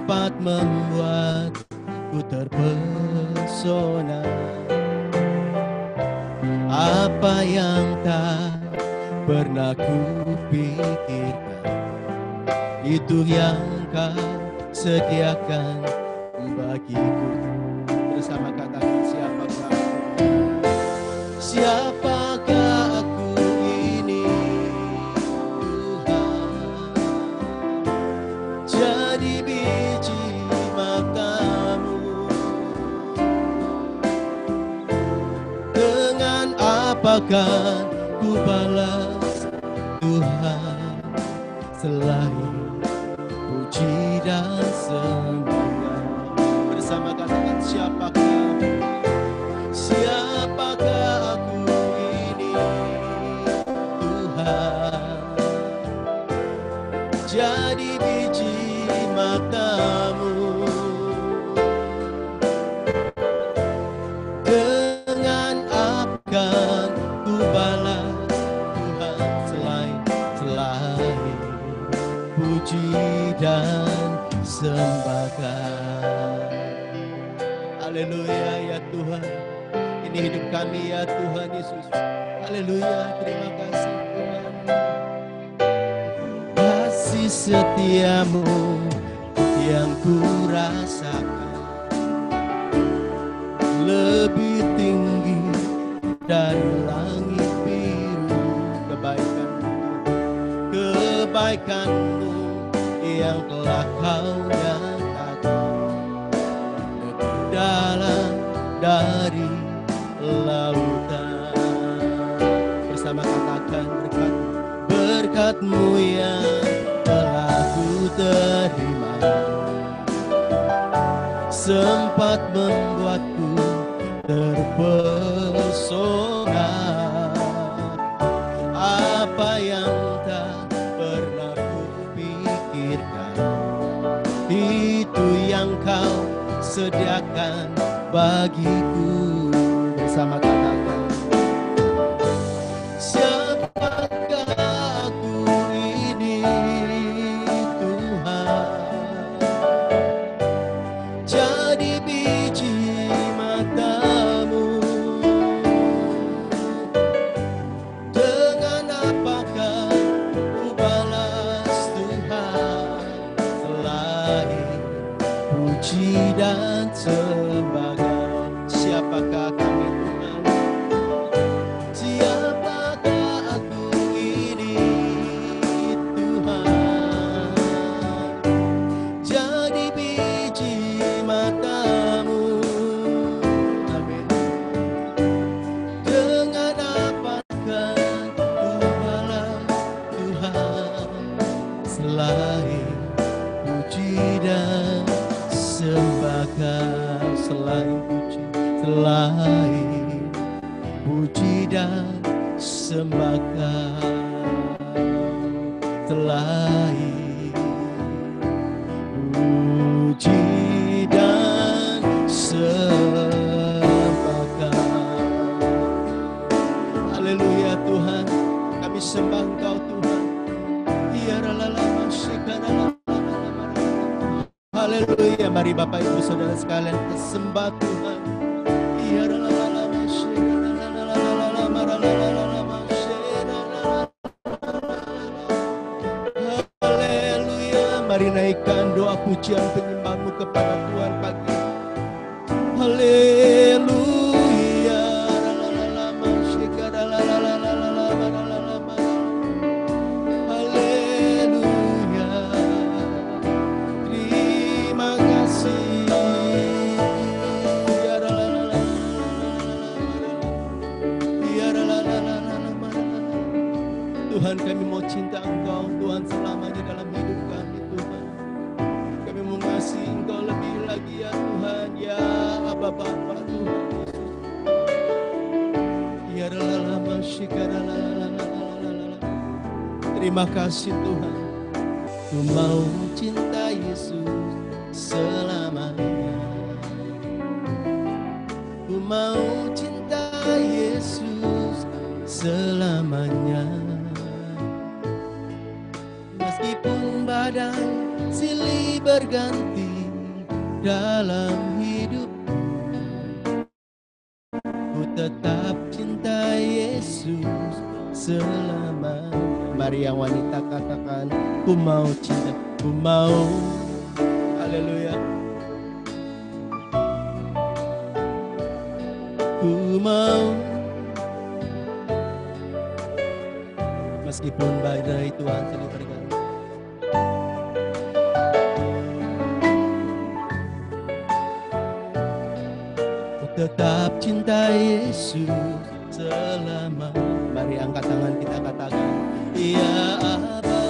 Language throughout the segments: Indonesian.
sempat membuatku terpesona. Apa yang tak pernah kupikirkan, itu yang kau sediakan bagiku. Bersama katakan, siapakah aku? Siapakah aku ini, Tuhan? Jadi biji matamu. Dengan apakah ku balas Tuhan, selain puji dan sembah? Bersama katakan, siapakah aku ini, Tuhan? Jadi biji matamu. Dengan apakah ku balas Tuhan, selain puji dan sembahkan. Haleluya ya Tuhan, ini hidup kami ya Tuhan Yesus. Haleluya, terima kasih Tuhan. Kasih setiamu yang ku rasakan lebih tinggi dari langit biru. Kebaikanmu yang telah kau nyatakan lebih dalam dari lautan. Bersama katakan, berkat-Mu yang telah ku terima sempat membuatku terpesona. Apa yang tak pernah kupikirkan, itu yang kau sediakan bagiku. Bersama katakan, siapakah aku ini, Tuhan? Jadi biji matamu. Dengan apakah ku balas Tuhan, selain puji dan sembah? Siapakah kami Tuhan? Siapakah aku ini, Tuhan? Jadi biji matamu. Amin. Dengan apakah ku balas Tuhan, selain puji dan sembahkan? Selain puji dan sembahkan. Selain puji dan sembahkan. Haleluya Tuhan, kami sembah Engkau Tuhan. Haleluya, mari Bapak Ibu Saudara sekalian sembah Tuhan. Haleluya, mari naikkan doa pujian penyembahmu kepada Tuhan pagi. Haleluya. Haleluya. Terima kasih. Tuhan, kami mau cinta Engkau Tuhan selamanya dalam hidup kami Tuhan. Kami mau mengasihi Engkau lebih lagi ya Tuhan, ya Aba Bapa Tuhan Yesus. Ya lama terima kasih Tuhan. Ku mau cinta Yesus selamanya. Ku mau cinta Yesus selamanya. Meskipun badai silih berganti, dalam hidup. Ku tetap cinta Yesus selamanya. Mari yang wanita katakan, ku mau cinta, ku mau. Haleluya. Ku mau. Meskipun badai Tuhan sedang berganti. Ku tetap cinta Yesus selama. Mari angkat tangan kita katakan, ya Aba,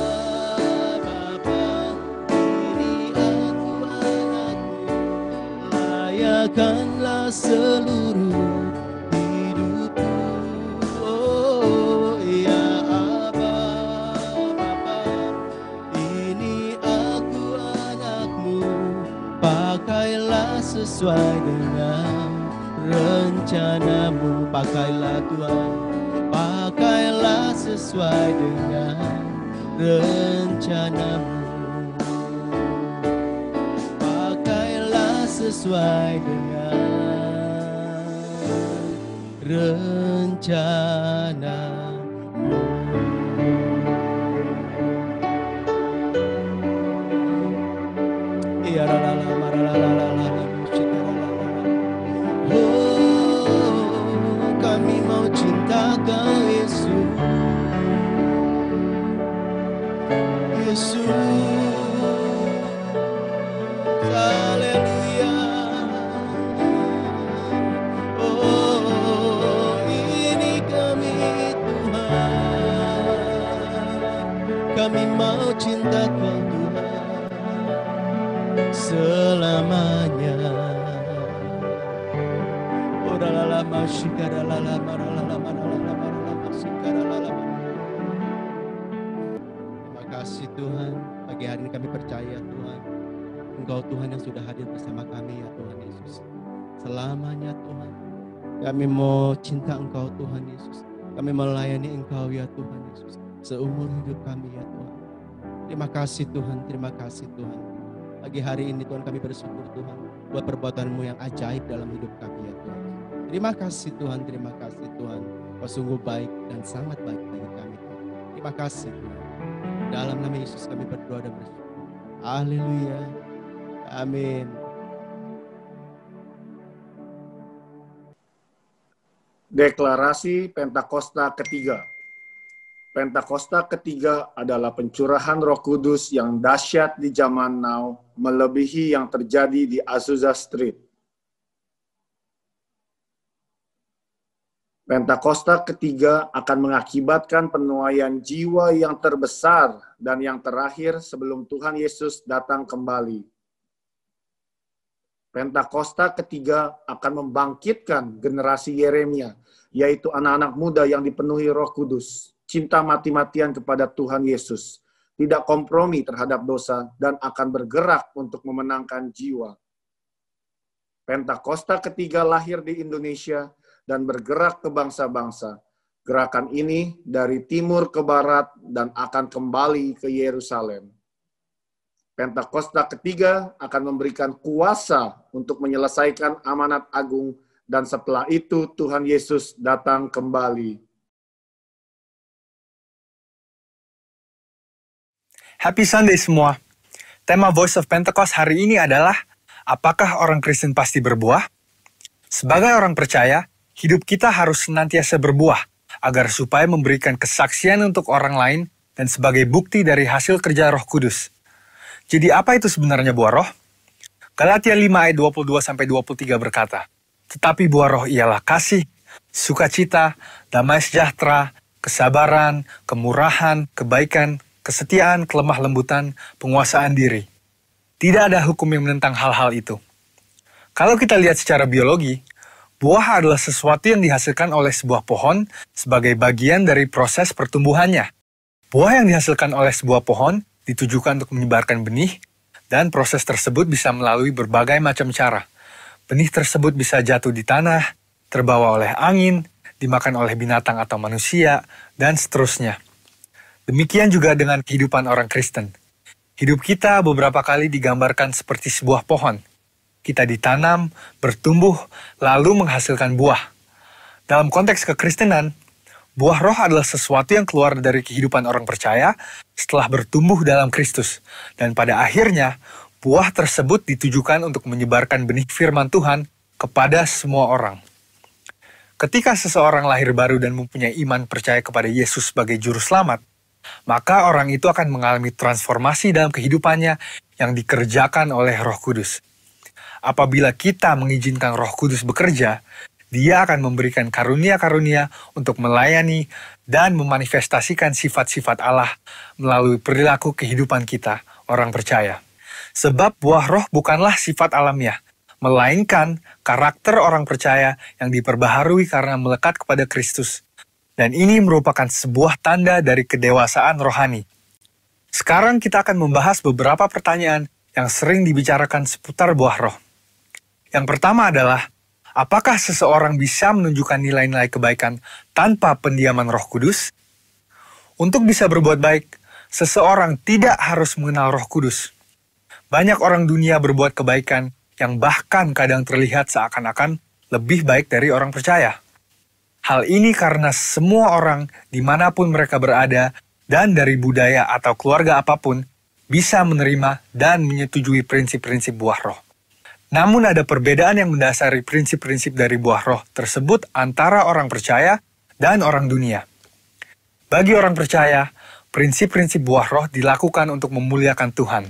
Bapa, ini aku anakmu, layakkanlah seluruh hidupku. Oh ya Aba, Bapa, ini aku anakmu, pakailah sesuai dengan rencanamu. Pakailah Tuhan, pakailah sesuai dengan rencanamu. Pakailah sesuai dengan rencanamu. Ya la la la la la la la la. Kami mau cinta Kau Yesus, Yesus, haleluya. Oh, ini kami Tuhan, kami mau cinta Kau Tuhan selamanya. Terima kasih Tuhan, pagi hari ini kami percaya Tuhan, Engkau Tuhan yang sudah hadir bersama kami ya Tuhan Yesus. Selamanya Tuhan, kami mau cinta Engkau Tuhan Yesus. Kami melayani Engkau ya Tuhan Yesus, seumur hidup kami ya Tuhan. Terima kasih Tuhan, terima kasih Tuhan. Pagi hari ini Tuhan kami bersyukur Tuhan, buat perbuatan-Mu yang ajaib dalam hidup kami ya Tuhan. Terima kasih Tuhan, terima kasih Tuhan. Kau sungguh baik dan sangat baik bagi kami Tuhan. Terima kasih Tuhan. Dalam nama Yesus kami berdoa dan bersyukur. Haleluya. Amin. Deklarasi Pentakosta ketiga. Pentakosta ketiga adalah pencurahan Roh Kudus yang dahsyat di zaman now, melebihi yang terjadi di Azusa Street. Pentakosta ketiga akan mengakibatkan penuaian jiwa yang terbesar dan yang terakhir sebelum Tuhan Yesus datang kembali. Pentakosta ketiga akan membangkitkan generasi Yeremia, yaitu anak-anak muda yang dipenuhi Roh Kudus, cinta mati-matian kepada Tuhan Yesus, tidak kompromi terhadap dosa, dan akan bergerak untuk memenangkan jiwa. Pentakosta ketiga lahir di Indonesia dan bergerak ke bangsa-bangsa. Gerakan ini dari timur ke barat dan akan kembali ke Yerusalem. Pentakosta ketiga akan memberikan kuasa untuk menyelesaikan amanat agung, dan setelah itu Tuhan Yesus datang kembali. Happy Sunday semua. Tema Voice of Pentecost hari ini adalah, apakah orang Kristen pasti berbuah? Sebagai orang percaya, hidup kita harus senantiasa berbuah, agar supaya memberikan kesaksian untuk orang lain dan sebagai bukti dari hasil kerja Roh Kudus. Jadi apa itu sebenarnya buah roh? Galatia 5 ayat 22-23 berkata, tetapi buah roh ialah kasih, sukacita, damai sejahtera, kesabaran, kemurahan, kebaikan, kesetiaan, kelemah lembutan, penguasaan diri. Tidak ada hukum yang menentang hal-hal itu. Kalau kita lihat secara biologi, buah adalah sesuatu yang dihasilkan oleh sebuah pohon sebagai bagian dari proses pertumbuhannya. Buah yang dihasilkan oleh sebuah pohon ditujukan untuk menyebarkan benih, dan proses tersebut bisa melalui berbagai macam cara. Benih tersebut bisa jatuh di tanah, terbawa oleh angin, dimakan oleh binatang atau manusia, dan seterusnya. Demikian juga dengan kehidupan orang Kristen. Hidup kita beberapa kali digambarkan seperti sebuah pohon. kita ditanam, bertumbuh, lalu menghasilkan buah. Dalam konteks kekristenan, buah roh adalah sesuatu yang keluar dari kehidupan orang percaya setelah bertumbuh dalam Kristus. Dan pada akhirnya, buah tersebut ditujukan untuk menyebarkan benih firman Tuhan kepada semua orang. Ketika seseorang lahir baru dan mempunyai iman percaya kepada Yesus sebagai juru selamat, maka orang itu akan mengalami transformasi dalam kehidupannya yang dikerjakan oleh Roh Kudus. Apabila kita mengizinkan Roh Kudus bekerja, Dia akan memberikan karunia-karunia untuk melayani dan memanifestasikan sifat-sifat Allah melalui perilaku kehidupan kita, orang percaya. Sebab buah roh bukanlah sifat alamiah, melainkan karakter orang percaya yang diperbaharui karena melekat kepada Kristus. Dan ini merupakan sebuah tanda dari kedewasaan rohani. Sekarang kita akan membahas beberapa pertanyaan yang sering dibicarakan seputar buah roh. Yang pertama adalah, apakah seseorang bisa menunjukkan nilai-nilai kebaikan tanpa pendiaman Roh Kudus? Untuk bisa berbuat baik, seseorang tidak harus mengenal Roh Kudus. Banyak orang dunia berbuat kebaikan yang bahkan kadang terlihat seakan-akan lebih baik dari orang percaya. Hal ini karena semua orang dimanapun mereka berada dan dari budaya atau keluarga apapun bisa menerima dan menyetujui prinsip-prinsip buah roh. Namun ada perbedaan yang mendasari prinsip-prinsip dari buah roh tersebut antara orang percaya dan orang dunia. Bagi orang percaya, prinsip-prinsip buah roh dilakukan untuk memuliakan Tuhan.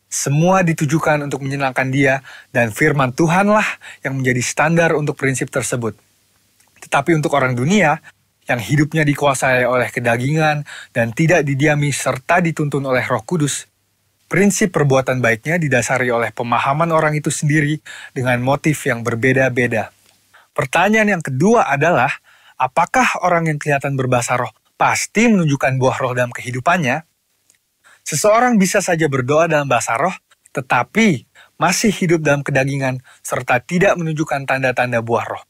Semua ditujukan untuk menyenangkan Dia, dan firman Tuhanlah yang menjadi standar untuk prinsip tersebut. Tetapi untuk orang dunia, yang hidupnya dikuasai oleh kedagingan dan tidak didiami serta dituntun oleh Roh Kudus, prinsip perbuatan baiknya didasari oleh pemahaman orang itu sendiri dengan motif yang berbeda-beda. Pertanyaan yang kedua adalah, apakah orang yang kelihatan berbahasa roh pasti menunjukkan buah roh dalam kehidupannya? Seseorang bisa saja berdoa dalam bahasa roh, tetapi masih hidup dalam kedagingan serta tidak menunjukkan tanda-tanda buah roh.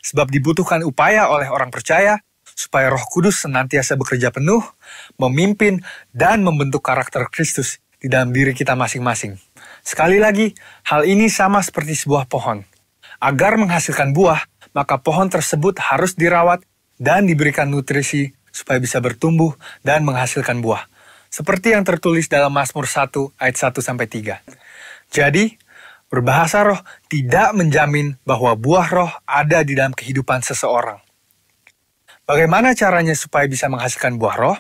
Sebab dibutuhkan upaya oleh orang percaya supaya Roh Kudus senantiasa bekerja penuh, memimpin, dan membentuk karakter Kristus di dalam diri kita masing-masing. Sekali lagi, hal ini sama seperti sebuah pohon. Agar menghasilkan buah, maka pohon tersebut harus dirawat dan diberikan nutrisi supaya bisa bertumbuh dan menghasilkan buah. Seperti yang tertulis dalam Mazmur 1 ayat 1-3. Jadi, berbahasa roh tidak menjamin bahwa buah roh ada di dalam kehidupan seseorang. Bagaimana caranya supaya bisa menghasilkan buah roh?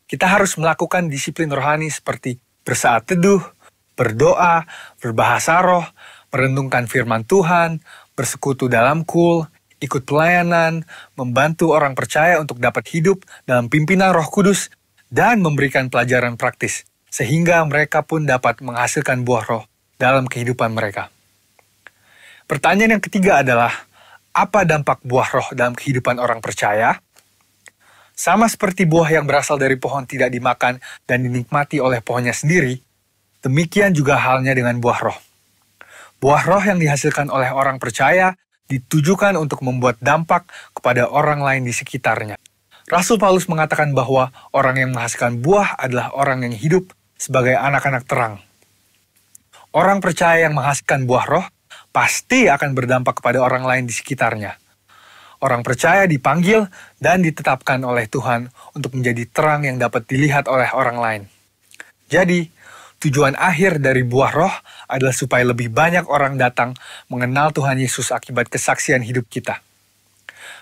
Kita harus melakukan disiplin rohani seperti bersaat teduh, berdoa, berbahasa roh, merenungkan firman Tuhan, bersekutu dalam kul, ikut pelayanan, membantu orang percaya untuk dapat hidup dalam pimpinan Roh Kudus, dan memberikan pelajaran praktis, sehingga mereka pun dapat menghasilkan buah roh dalam kehidupan mereka. Pertanyaan yang ketiga adalah, apa dampak buah roh dalam kehidupan orang percaya? Sama seperti buah yang berasal dari pohon tidak dimakan dan dinikmati oleh pohonnya sendiri, demikian juga halnya dengan buah roh. Buah roh yang dihasilkan oleh orang percaya ditujukan untuk membuat dampak kepada orang lain di sekitarnya. Rasul Paulus mengatakan bahwa orang yang menghasilkan buah adalah orang yang hidup sebagai anak-anak terang. Orang percaya yang menghasilkan buah roh pasti akan berdampak kepada orang lain di sekitarnya. Orang percaya dipanggil dan ditetapkan oleh Tuhan untuk menjadi terang yang dapat dilihat oleh orang lain. Jadi, tujuan akhir dari buah roh adalah supaya lebih banyak orang datang mengenal Tuhan Yesus akibat kesaksian hidup kita.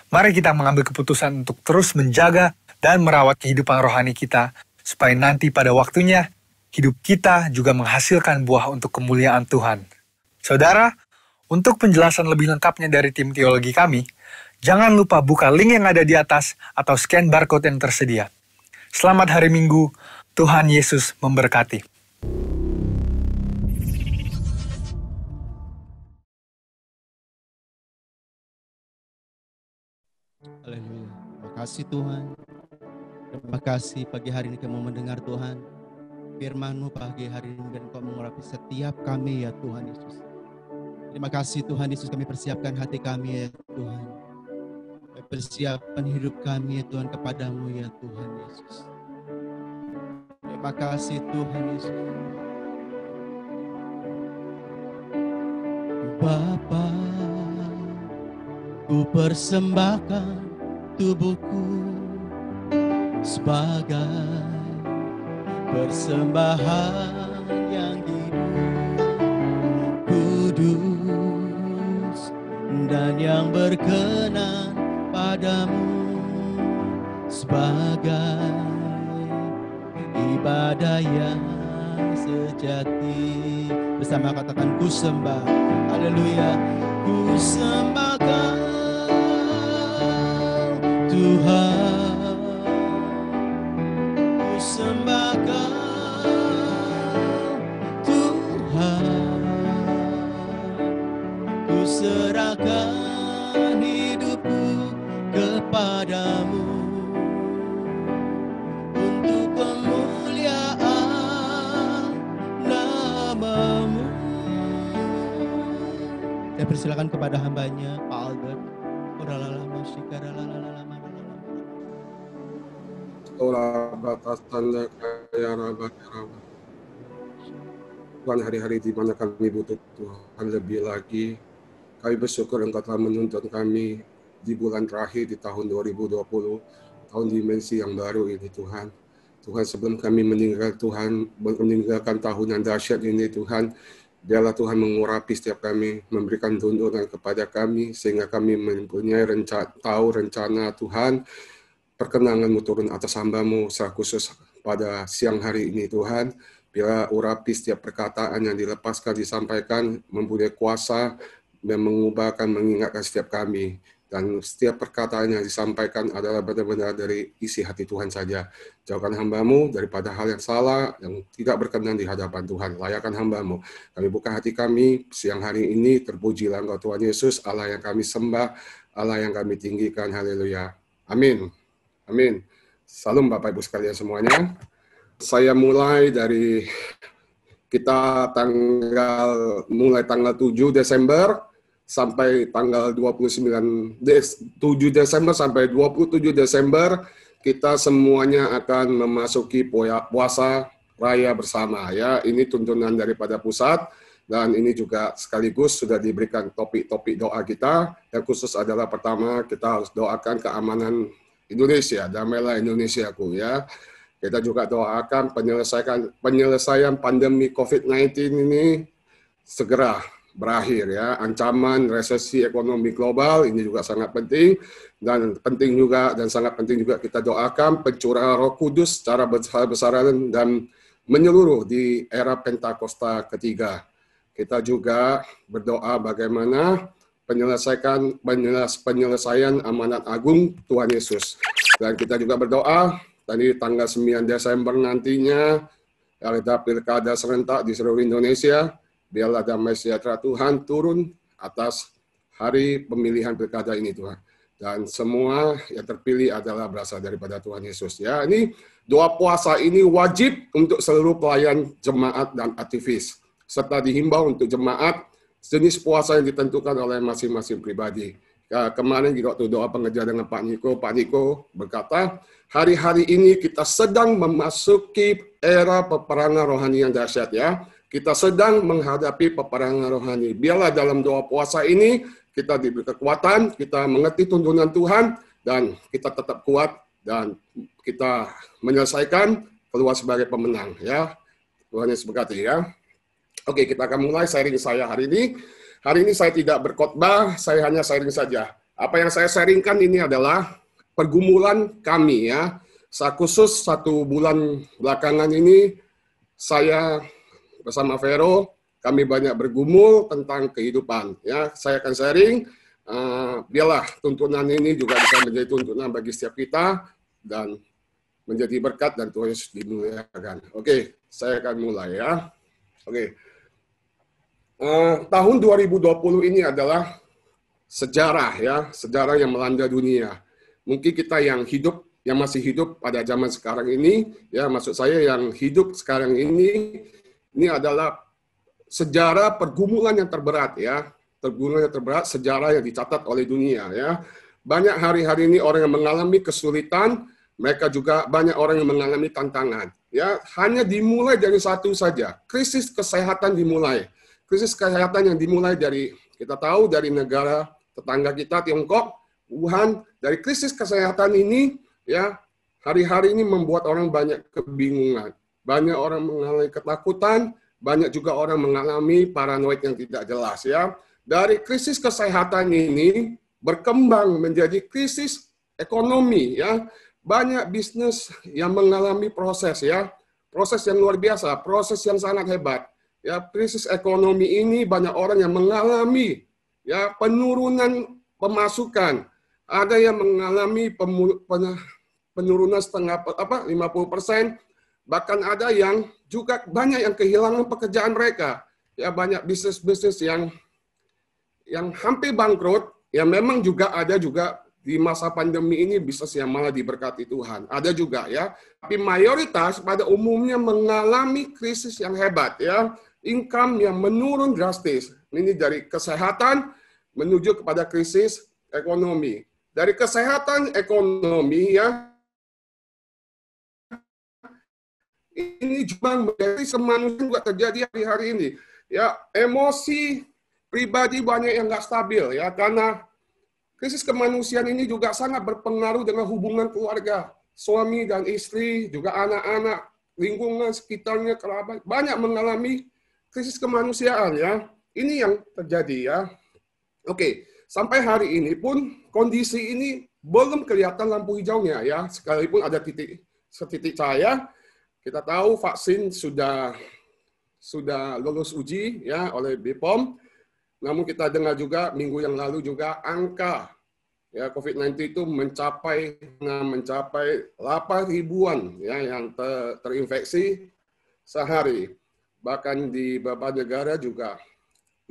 Mari kita mengambil keputusan untuk terus menjaga dan merawat kehidupan rohani kita, supaya nanti pada waktunya, hidup kita juga menghasilkan buah untuk kemuliaan Tuhan. Saudara, untuk penjelasan lebih lengkapnya dari tim teologi kami, jangan lupa buka link yang ada di atas atau scan barcode yang tersedia. Selamat hari Minggu, Tuhan Yesus memberkati. Haleluya. Terima kasih Tuhan. Terima kasih pagi hari ini kami mendengar Tuhan. Firman-Mu pagi hari ini dan Kau mengurapi setiap kami ya Tuhan Yesus. Terima kasih Tuhan Yesus, kami persiapkan hati kami ya Tuhan. Persiapkan hidup kami ya Tuhan kepadamu ya Tuhan Yesus. Terima kasih Tuhan Yesus. Bapa, ku persembahkan tubuhku sebagai persembahan yang hidup, kudus, dan yang berkenan padamu, sebagai ibadah yang sejati. Bersama katakan, ku sembah, haleluya, ku sembah Kau Tuhan, ku sembah Kau Tuhan, ku serahkan hidupku kepadamu untuk kemuliaan namamu. Saya persilakan kepada hambanya, Pak Albert. Tuhan, hari-hari di mana kami butuh Tuhan lebih lagi. Kami bersyukur Engkau telah menuntun kami di bulan terakhir di tahun 2020, tahun dimensi yang baru ini Tuhan. Tuhan, sebelum kami meninggalkan tahun yang dahsyat ini Tuhan, biarlah Tuhan mengurapi setiap kami, memberikan tuntunan kepada kami, sehingga kami mempunyai rencana Tuhan, perkenangan-Mu turun atas hamba-Mu, secara khusus pada siang hari ini Tuhan. Bila urapi setiap perkataan yang dilepaskan, disampaikan, mempunyai kuasa, dan mengubahkan, mengingatkan setiap kami. Dan setiap perkataan yang disampaikan adalah benar-benar dari isi hati Tuhan saja. Jauhkan hamba-Mu daripada hal yang salah, yang tidak berkenan di hadapan Tuhan. Layakan hamba-Mu. Kami buka hati kami siang hari ini, terpujilah Engkau Tuhan Yesus, Allah yang kami sembah, Allah yang kami tinggikan. Haleluya. Amin. Amin. Salam Bapak Ibu sekalian semuanya. Saya mulai dari mulai tanggal 7 Desember sampai tanggal 7 Desember sampai 27 Desember kita semuanya akan memasuki puasa raya bersama ya. Ini tuntunan daripada pusat dan ini juga sekaligus sudah diberikan topik-topik doa kita. Yang khusus adalah pertama kita harus doakan keamanan Indonesia, damailah Indonesiaku ya. Kita juga doakan penyelesaian pandemi COVID-19 ini segera berakhir ya. Ancaman resesi ekonomi global ini juga sangat penting dan sangat penting juga kita doakan pencurahan Roh Kudus secara besar-besaran dan menyeluruh di era Pentakosta ketiga. Kita juga berdoa bagaimana penyelesaian amanat agung Tuhan Yesus. Dan kita juga berdoa tadi tanggal 9 Desember nantinya ada pilkada serentak di seluruh Indonesia. Biarlah damai sejahtera Tuhan turun atas hari pemilihan pilkada ini Tuhan. Dan semua yang terpilih adalah berasal daripada Tuhan Yesus. Ya, ini doa puasa ini wajib untuk seluruh pelayan jemaat dan aktivis. Serta dihimbau untuk jemaat jenis puasa yang ditentukan oleh masing-masing pribadi. Kemarin di waktu doa pengejar dengan Pak Niko berkata, hari-hari ini kita sedang memasuki era peperangan rohani yang dahsyat ya. Kita sedang menghadapi peperangan rohani. Biarlah dalam doa puasa ini kita diberi kekuatan, kita mengerti tuntunan Tuhan, dan kita tetap kuat, dan kita menyelesaikan keluar sebagai pemenang ya. Tuhan Yesus berkati ya. Oke, kita akan mulai sharing saya hari ini. Hari ini saya tidak berkhotbah, saya hanya sharing saja. Apa yang saya sharingkan ini adalah pergumulan kami ya. Khusus 1 bulan belakangan ini, saya bersama Vero, kami banyak bergumul tentang kehidupan. Ya, saya akan sharing, biarlah tuntunan ini juga bisa menjadi tuntunan bagi setiap kita, dan menjadi berkat dan Tuhan Yesus dimuliakan. Oke, saya akan mulai ya. Oke. Tahun 2020 ini adalah sejarah ya, sejarah yang melanda dunia. Mungkin kita yang masih hidup pada zaman sekarang ini, ya maksud saya yang hidup sekarang ini adalah sejarah pergumulan yang terberat ya, sejarah yang dicatat oleh dunia ya. Banyak hari-hari ini orang yang mengalami kesulitan, mereka juga banyak orang yang mengalami tantangan. Ya, hanya dimulai dari satu saja, krisis kesehatan dimulai. Krisis kesehatan yang dimulai dari Kita tahu dari negara tetangga kita, Tiongkok, Wuhan, dari krisis kesehatan ini, ya, hari-hari ini membuat orang banyak kebingungan. Banyak orang mengalami ketakutan, banyak juga orang mengalami paranoid yang tidak jelas, ya. Dari krisis kesehatan ini berkembang menjadi krisis ekonomi, ya. Banyak bisnis yang mengalami proses, ya. Proses yang luar biasa, proses yang sangat hebat. Ya, krisis ekonomi ini banyak orang yang mengalami, ya, penurunan pemasukan. Ada yang mengalami penurunan 50%, bahkan ada yang juga banyak yang kehilangan pekerjaan mereka. Ya, banyak bisnis-bisnis yang hampir bangkrut, yang memang juga ada juga di masa pandemi ini bisnis yang malah diberkati Tuhan. Ada juga, ya. Tapi mayoritas pada umumnya mengalami krisis yang hebat, ya. Income yang menurun drastis. Ini dari kesehatan menuju kepada krisis ekonomi. Dari kesehatan ekonomi, ya, ini juga menjadi kemanusiaan juga terjadi hari-hari ini. Ya, emosi pribadi banyak yang nggak stabil, ya, karena krisis kemanusiaan ini juga sangat berpengaruh dengan hubungan keluarga, suami dan istri, juga anak-anak, lingkungan sekitarnya, kerabat, banyak mengalami krisis kemanusiaan, ya. Ini yang terjadi, ya. Oke, sampai hari ini pun kondisi ini belum kelihatan lampu hijaunya, ya. Sekalipun ada setitik cahaya, kita tahu vaksin sudah lulus uji, ya, oleh BPOM. Namun kita dengar juga minggu yang lalu juga angka, ya, COVID-19 itu mencapai 8.000-an, ya, yang terinfeksi sehari. Bahkan di beberapa negara juga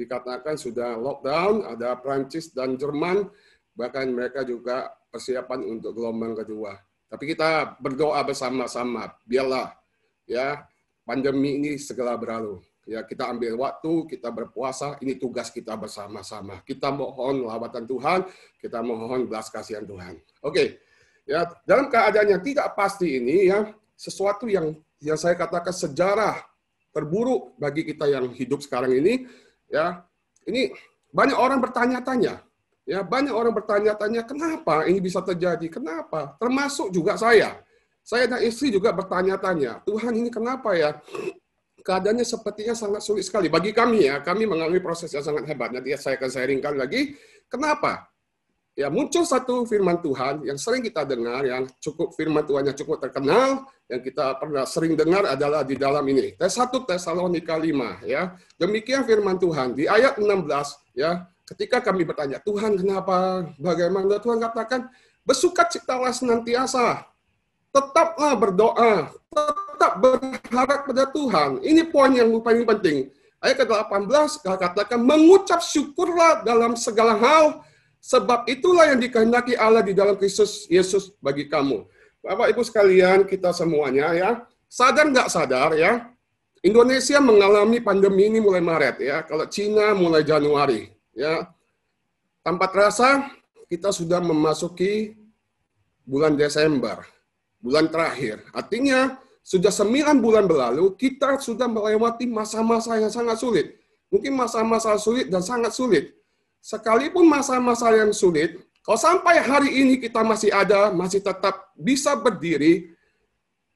dikatakan sudah lockdown, ada Prancis dan Jerman, bahkan mereka juga persiapan untuk gelombang kedua. Tapi kita berdoa bersama-sama, biarlah, ya, pandemi ini segera berlalu. Ya, kita ambil waktu, kita berpuasa, ini tugas kita bersama-sama. Kita mohon lawatan Tuhan, kita mohon belas kasihan Tuhan. Oke, ya, dalam keadaan yang tidak pasti ini, ya, sesuatu yang saya katakan sejarah terburuk bagi kita yang hidup sekarang ini, ya, ini banyak orang bertanya-tanya, ya, banyak orang bertanya-tanya kenapa ini bisa terjadi, kenapa, termasuk juga saya dan istri juga bertanya-tanya, Tuhan ini kenapa, ya, keadaannya sepertinya sangat sulit sekali bagi kami, ya, kami mengalami proses yang sangat hebat, nanti saya akan sharingkan lagi, kenapa. Ya, muncul satu firman Tuhan yang sering kita dengar, yang cukup firman Tuhan yang cukup terkenal, yang kita pernah sering dengar adalah di dalam ini. 1 Tesalonika 5, ya. Demikian firman Tuhan di ayat 16, ya. Ketika kami bertanya, Tuhan kenapa? Bagaimana? Tuhan katakan, bersukacitalah senantiasa. Tetaplah berdoa, tetap berharap pada Tuhan. Ini poin yang paling penting. Ayat ke-18 katakan, mengucap syukurlah dalam segala hal, sebab itulah yang dikehendaki Allah di dalam Kristus Yesus bagi kamu. Bapak Ibu sekalian, kita semuanya, ya, sadar nggak sadar, ya, Indonesia mengalami pandemi ini mulai Maret, ya. Kalau Cina mulai Januari, ya. Tanpa terasa kita sudah memasuki bulan Desember, bulan terakhir. Artinya sudah 9 bulan berlalu, kita sudah melewati masa-masa yang sangat sulit. Mungkin masa-masa sulit dan sangat sulit. Sekalipun masa-masa yang sulit, kalau sampai hari ini kita masih ada, masih tetap bisa berdiri,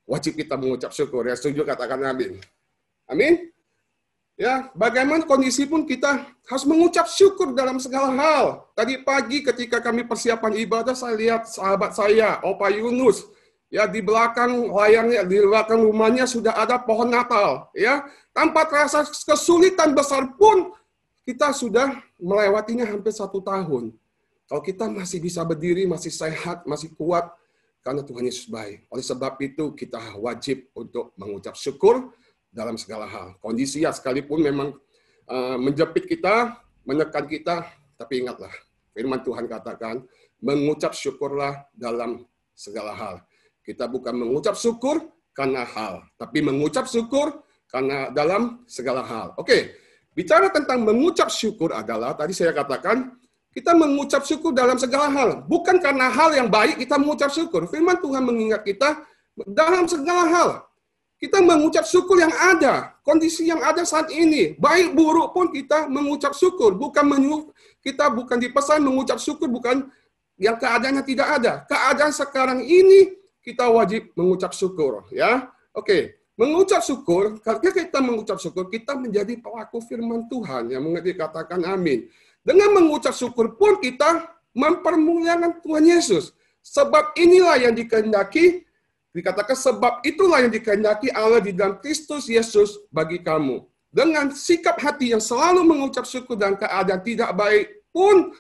wajib kita mengucap syukur. Ya, setuju, katakan amin. Amin. Ya, bagaimana kondisi pun kita harus mengucap syukur dalam segala hal. Tadi pagi ketika kami persiapan ibadah, saya lihat sahabat saya, Opa Yunus, ya, di belakang layarnya, di belakang rumahnya sudah ada pohon Natal. Ya, tanpa terasa kesulitan besar pun, kita sudah melewatinya hampir 1 tahun. Kalau kita masih bisa berdiri, masih sehat, masih kuat, karena Tuhan Yesus baik. Oleh sebab itu, kita wajib untuk mengucap syukur dalam segala hal. Kondisi ya sekalipun memang menjepit kita, menekan kita, tapi ingatlah, firman Tuhan katakan, mengucap syukurlah dalam segala hal. Kita bukan mengucap syukur karena hal, tapi mengucap syukur karena dalam segala hal. Oke. Bicara tentang mengucap syukur adalah, tadi saya katakan, kita mengucap syukur dalam segala hal. Bukan karena hal yang baik kita mengucap syukur. Firman Tuhan mengingat kita dalam segala hal. Kita mengucap syukur yang ada, kondisi yang ada saat ini, baik buruk pun kita mengucap syukur. Kita bukan dipesan mengucap syukur, bukan yang keadaannya tidak ada. Keadaan sekarang ini kita wajib mengucap syukur, ya. Oke, mengucap syukur. Ketika kita mengucap syukur, kita menjadi pelaku firman Tuhan yang mengerti, katakan amin. Dengan mengucap syukur pun kita mempermuliakan Tuhan Yesus. Sebab inilah yang dikehendaki. Dikatakan sebab itulah yang dikehendaki Allah di dalam Kristus Yesus bagi kamu. Dengan sikap hati yang selalu mengucap syukur dan keadaan tidak baik pun,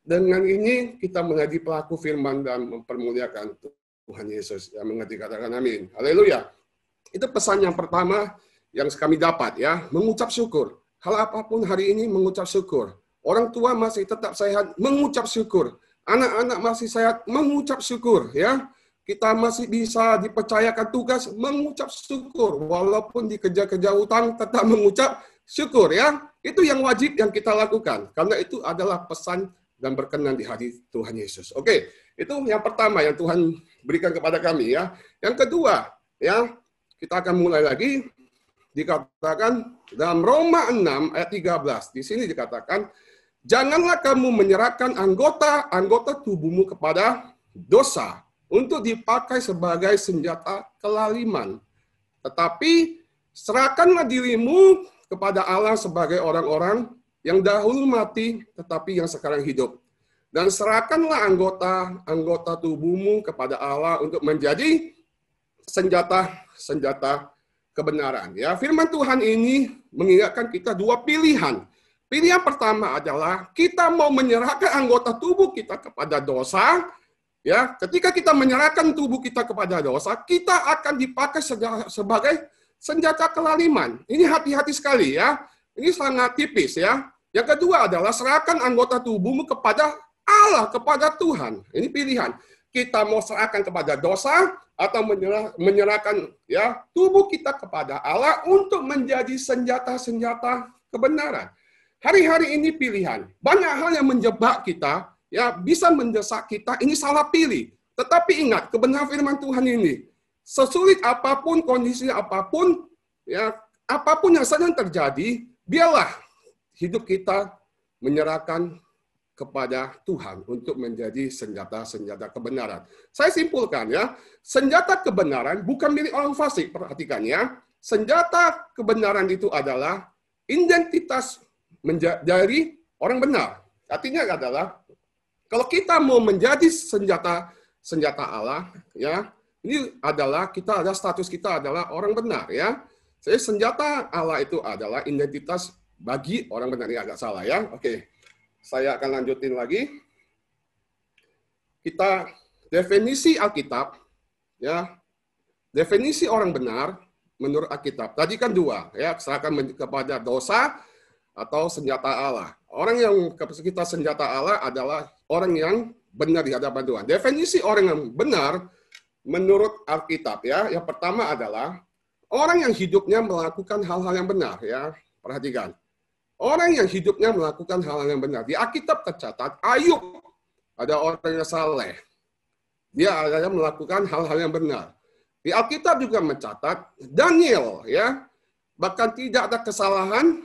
dengan ini kita menjadi pelaku firman dan mempermuliakan Tuhan Yesus. Yang mengerti katakan amin. Haleluya. Itu pesan yang pertama yang kami dapat, ya, mengucap syukur. Hal apapun hari ini mengucap syukur. Orang tua masih tetap sehat, mengucap syukur. Anak-anak masih sehat, mengucap syukur, ya. Kita masih bisa dipercayakan tugas, mengucap syukur. Walaupun dikejar-kejar utang, tetap mengucap syukur, ya. Itu yang wajib yang kita lakukan. Karena itu adalah pesan dan berkenan di hati Tuhan Yesus. Oke, itu yang pertama yang Tuhan berikan kepada kami, ya. Yang kedua, ya, kita akan mulai lagi. Dikatakan dalam Roma 6 ayat 13. Di sini dikatakan, janganlah kamu menyerahkan anggota tubuhmu kepada dosa untuk dipakai sebagai senjata kelaliman. Tetapi serahkanlah dirimu kepada Allah sebagai orang-orang yang dahulu mati, tetapi yang sekarang hidup. Dan serahkanlah anggota tubuhmu kepada Allah untuk menjadi senjata kebenaran. Ya, firman Tuhan ini mengingatkan kita dua pilihan. Pilihan pertama adalah kita mau menyerahkan anggota tubuh kita kepada dosa. Ya, ketika kita menyerahkan tubuh kita kepada dosa, kita akan dipakai sebagai senjata kelaliman. Ini hati-hati sekali, ya. Ini sangat tipis, ya. Yang kedua adalah serahkan anggota tubuhmu kepada Allah, kepada Tuhan. Ini pilihan. Kita mau serahkan kepada dosa atau menyerahkan, ya, tubuh kita kepada Allah untuk menjadi senjata-senjata kebenaran. Hari-hari ini pilihan. Banyak hal yang menjebak kita, ya, bisa mendesak kita, ini salah pilih. Tetapi ingat, kebenaran firman Tuhan ini, sesulit apapun, kondisi apapun, ya, apapun yang sedang terjadi, biarlah hidup kita menyerahkan kepada Tuhan untuk menjadi senjata-senjata kebenaran. Saya simpulkan, ya, senjata kebenaran bukan milik orang fasik, perhatikan, ya. Senjata kebenaran itu adalah identitas dari orang benar. Artinya adalah kalau kita mau menjadi senjata Allah, ya, ini adalah status kita adalah orang benar, ya. Jadi senjata Allah itu adalah identitas bagi orang benar. Ini agak salah, ya. Oke, saya akan lanjutin lagi. Kita definisi Alkitab, ya, definisi orang benar menurut Alkitab. Tadi kan dua, ya, serahkan kepada dosa atau senjata Allah. Orang yang kita senjata Allah adalah orang yang benar di hadapan Tuhan. Definisi orang yang benar menurut Alkitab, ya, yang pertama adalah orang yang hidupnya melakukan hal-hal yang benar, ya. Perhatikan. Orang yang hidupnya melakukan hal-hal yang benar. Di Alkitab tercatat Ayub ada orang yang saleh. Dia adalah melakukan hal-hal yang benar. Di Alkitab juga mencatat Daniel, ya, bahkan tidak ada kesalahan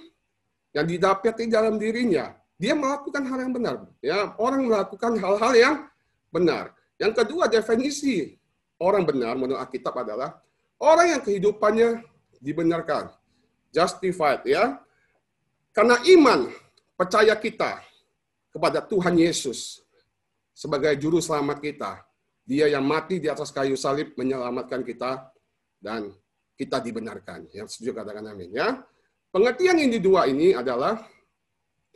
yang didapati dalam dirinya. Dia melakukan hal yang benar. Ya, orang melakukan hal-hal yang benar. Yang kedua, definisi orang benar menurut Alkitab adalah orang yang kehidupannya dibenarkan, justified, ya. Karena iman, percaya kita kepada Tuhan Yesus sebagai juru selamat kita. Dia yang mati di atas kayu salib menyelamatkan kita dan kita dibenarkan. Yang setuju katakan amin, ya. Pengertian yang dua ini adalah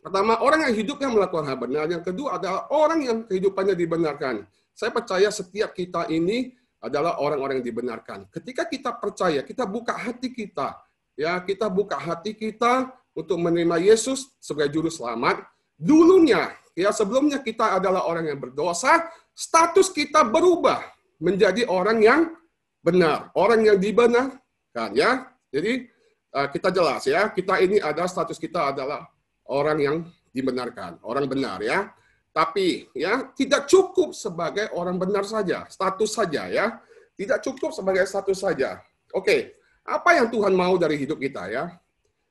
pertama, orang yang hidupnya melakukan hal benar. Yang kedua adalah orang yang kehidupannya dibenarkan. Saya percaya setiap kita ini adalah orang-orang yang dibenarkan. Ketika kita percaya, kita buka hati kita, ya, kita buka hati kita untuk menerima Yesus sebagai juru selamat. Dulunya, ya, sebelumnya kita adalah orang yang berdosa, status kita berubah menjadi orang yang benar, orang yang dibenarkan, ya. Jadi kita jelas, ya, kita ini ada status kita adalah orang yang dibenarkan, orang benar, ya. Tapi, ya, tidak cukup sebagai orang benar saja, status saja, ya. Tidak cukup sebagai status saja. Oke, apa yang Tuhan mau dari hidup kita ya?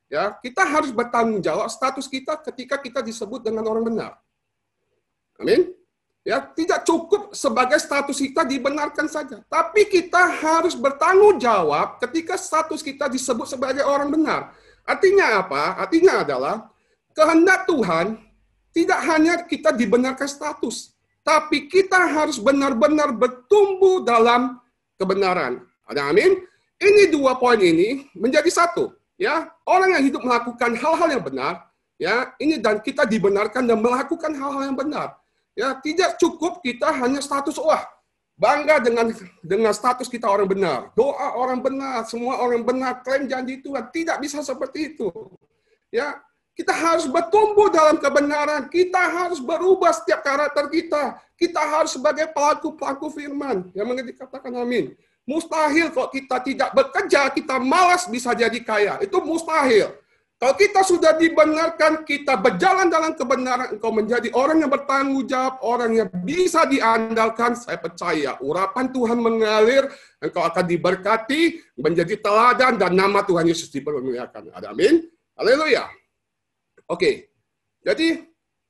Ya, kita harus bertanggung jawab status kita ketika kita disebut dengan orang benar. Amin. Ya, tidak cukup sebagai status kita dibenarkan saja, tapi kita harus bertanggung jawab ketika status kita disebut sebagai orang benar. Artinya apa? Artinya adalah kehendak Tuhan tidak hanya kita dibenarkan status, tapi kita harus benar-benar bertumbuh dalam kebenaran. Ada amin? Ini dua poin ini menjadi satu. Ya, orang yang hidup melakukan hal-hal yang benar, ya, ini dan kita dibenarkan dan melakukan hal-hal yang benar. Ya, tidak cukup kita hanya status bangga dengan status kita orang benar. Doa orang benar, semua orang benar, klaim janji Tuhan. Tidak bisa seperti itu. Ya, kita harus bertumbuh dalam kebenaran. Kita harus berubah setiap karakter kita. Kita harus sebagai pelaku-pelaku firman. Yang mengerti katakan amin. Mustahil kalau kita tidak bekerja, kita malas bisa jadi kaya. Itu mustahil. Kalau kita sudah dibenarkan, kita berjalan dalam kebenaran, engkau menjadi orang yang bertanggung jawab, orang yang bisa diandalkan, saya percaya urapan Tuhan mengalir, engkau akan diberkati, menjadi teladan, dan nama Tuhan Yesus dipermuliakan. Ada amin? Haleluya. Oke, jadi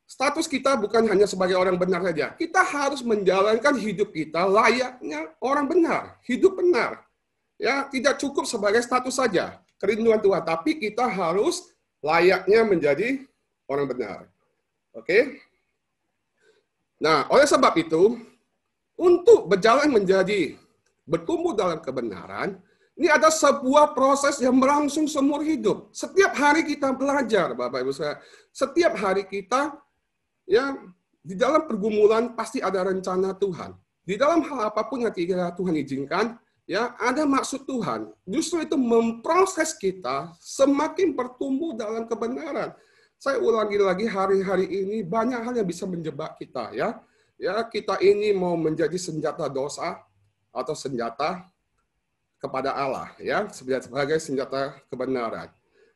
status kita bukan hanya sebagai orang benar saja. Kita harus menjalankan hidup kita layaknya orang benar, hidup benar. Ya, tidak cukup sebagai status saja. Kerinduan Tuhan, tapi kita harus layaknya menjadi orang benar. Oke? Nah, oleh sebab itu, untuk berjalan menjadi bertumbuh dalam kebenaran, ini ada sebuah proses yang berlangsung seumur hidup. Setiap hari kita belajar, Bapak Ibu saya. Setiap hari kita, ya, di dalam pergumulan pasti ada rencana Tuhan. Di dalam hal apapun yang Tuhan izinkan, ya, ada maksud Tuhan. Justru itu memproses kita semakin bertumbuh dalam kebenaran. Saya ulangi lagi, hari-hari ini banyak hal yang bisa menjebak kita, ya. Ya, kita ini mau menjadi senjata dosa atau senjata kepada Allah, ya, sebagai senjata kebenaran.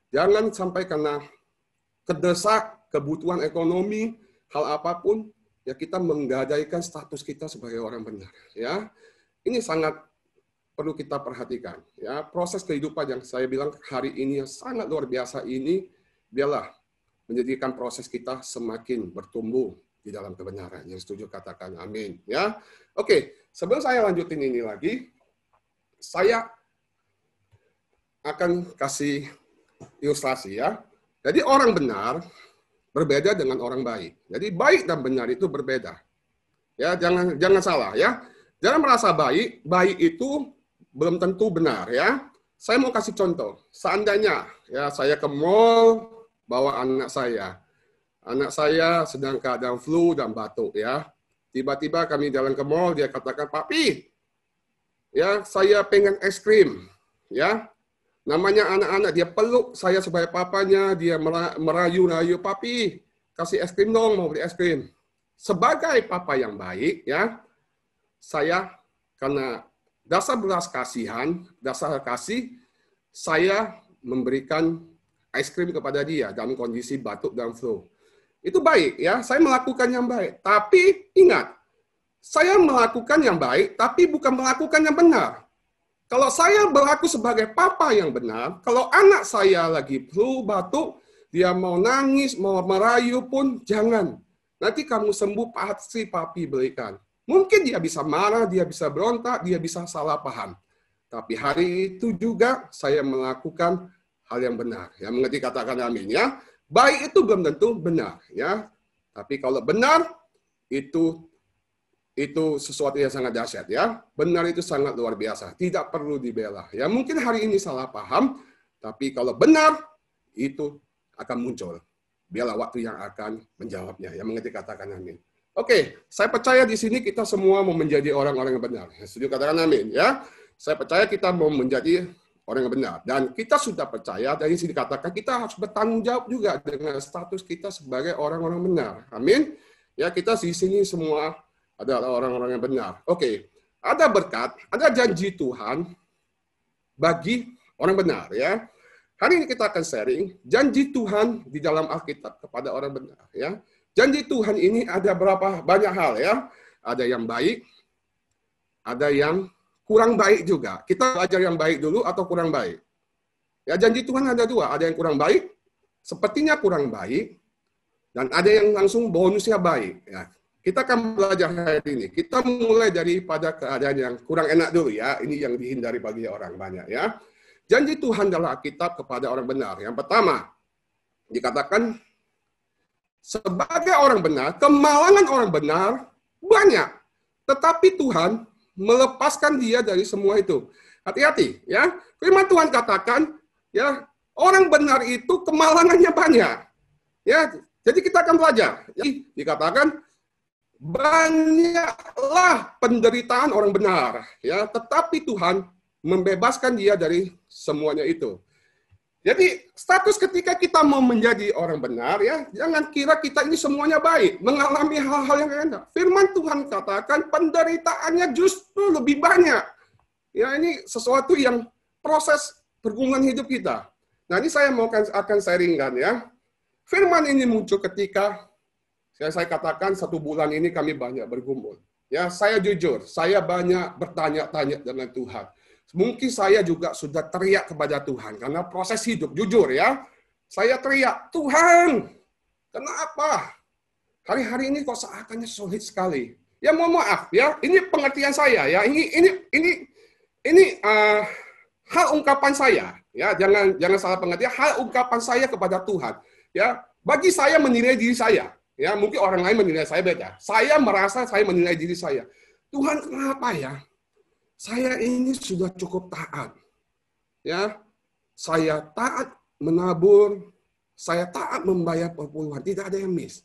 Jangan sampai karena kedesak kebutuhan ekonomi, hal apapun, ya kita menggadaikan status kita sebagai orang benar, ya. Ini sangat perlu kita perhatikan, ya. Proses kehidupan yang saya bilang hari ini yang sangat luar biasa ini, biarlah menjadikan proses kita semakin bertumbuh di dalam kebenaran. Yang setuju katakan amin, ya. Oke, sebelum saya lanjutin ini lagi, saya akan kasih ilustrasi, ya. Jadi orang benar berbeda dengan orang baik. Jadi baik dan benar itu berbeda. Ya, jangan salah, ya. Jangan merasa baik itu belum tentu benar, ya. Saya mau kasih contoh. Seandainya ya saya ke mall bawa anak saya. Anak saya sedang keadaan flu dan batuk, ya. Tiba-tiba kami jalan ke mall, dia katakan, "Papi, ya saya pengen es krim." Ya. Namanya anak-anak, dia peluk saya sebagai papanya, dia merayu-rayu, "Papi, kasih es krim dong, mau beli es krim." Sebagai papa yang baik, ya, saya karena dasar belas kasihan, dasar kasih, saya memberikan es krim kepada dia dalam kondisi batuk dan flu. Itu baik, ya. Saya melakukan yang baik. Tapi ingat, saya melakukan yang baik, tapi bukan melakukan yang benar. Kalau saya berlaku sebagai papa yang benar, kalau anak saya lagi flu, batuk, dia mau nangis, mau merayu pun, jangan. Nanti kamu sembuh, pasti papi berikan. Mungkin dia bisa marah, dia bisa berontak, dia bisa salah paham. Tapi hari itu juga saya melakukan hal yang benar. Yang mengerti katakan amin, ya. Baik itu belum tentu benar, ya. Tapi kalau benar, itu sesuatu yang sangat dahsyat, ya. Benar itu sangat luar biasa, tidak perlu dibela. Ya, mungkin hari ini salah paham, tapi kalau benar, itu akan muncul. Biarlah waktu yang akan menjawabnya. Yang mengerti katakan amin. Oke, saya percaya di sini kita semua mau menjadi orang-orang yang benar. Setuju katakan amin, ya. Saya percaya kita mau menjadi orang yang benar. Dan kita sudah percaya, dari sini dikatakan kita harus bertanggung jawab juga dengan status kita sebagai orang-orang benar. Amin. Ya, kita di sini semua adalah orang-orang yang benar. Oke, ada berkat, ada janji Tuhan bagi orang benar, ya. Hari ini kita akan sharing janji Tuhan di dalam Alkitab kepada orang benar, ya. Janji Tuhan ini ada banyak hal, ya. Ada yang baik, ada yang kurang baik juga. Kita belajar yang baik dulu atau kurang baik. Ya, janji Tuhan ada dua, ada yang kurang baik, sepertinya kurang baik, dan ada yang langsung bonusnya baik. Ya, kita akan belajar hari ini. Kita mulai daripada keadaan yang kurang enak dulu ya. Ini yang dihindari bagi orang banyak ya. Janji Tuhan dalam Alkitab kepada orang benar. Yang pertama, dikatakan sebagai orang benar, kemalangan orang benar banyak. Tetapi Tuhan melepaskan dia dari semua itu. Hati-hati ya. Firman Tuhan katakan ya, orang benar itu kemalangannya banyak. Ya, jadi kita akan belajar. Jadi, dikatakan banyaklah penderitaan orang benar, ya, tetapi Tuhan membebaskan dia dari semuanya itu. Jadi, status ketika kita mau menjadi orang benar, ya, jangan kira kita ini semuanya baik, mengalami hal-hal yang enak. Firman Tuhan katakan penderitaannya justru lebih banyak. Ya, ini sesuatu yang proses pergumulan hidup kita. Nah, ini saya akan sharingkan ya. Firman ini muncul ketika saya katakan 1 bulan ini kami banyak bergumul. Ya, saya jujur, saya banyak bertanya-tanya dengan Tuhan. Mungkin saya juga sudah teriak kepada Tuhan karena proses hidup, jujur ya. Saya teriak, "Tuhan, kenapa hari-hari ini kok seakannya sulit sekali?" Ya, mohon maaf ya, ini pengertian saya ya. Ini hal ungkapan saya, ya, jangan salah pengertian, hal ungkapan saya kepada Tuhan, ya. Bagi saya menilai diri saya, ya, mungkin orang lain menilai saya beda. Saya merasa saya menilai diri saya. Tuhan, kenapa ya? Saya ini sudah cukup taat. Ya. Saya taat menabur, saya taat membayar perpuluhan, tidak ada yang miss.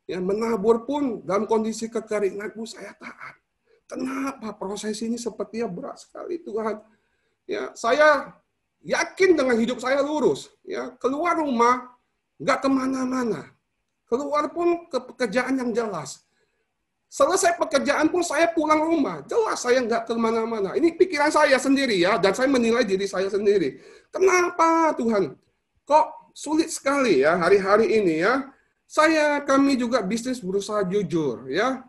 Ya, menabur pun dalam kondisi kekeringan pun saya taat. Kenapa proses ini sepertinya berat sekali, Tuhan? Ya, saya yakin dengan hidup saya lurus. Ya, keluar rumah, nggak kemana-mana. Keluar pun ke pekerjaan yang jelas. Selesai pekerjaan pun saya pulang rumah. Jelas saya nggak kemana-mana. Ini pikiran saya sendiri ya, dan saya menilai diri saya sendiri. Kenapa Tuhan? Kok sulit sekali ya hari-hari ini ya? Kami juga bisnis berusaha jujur ya.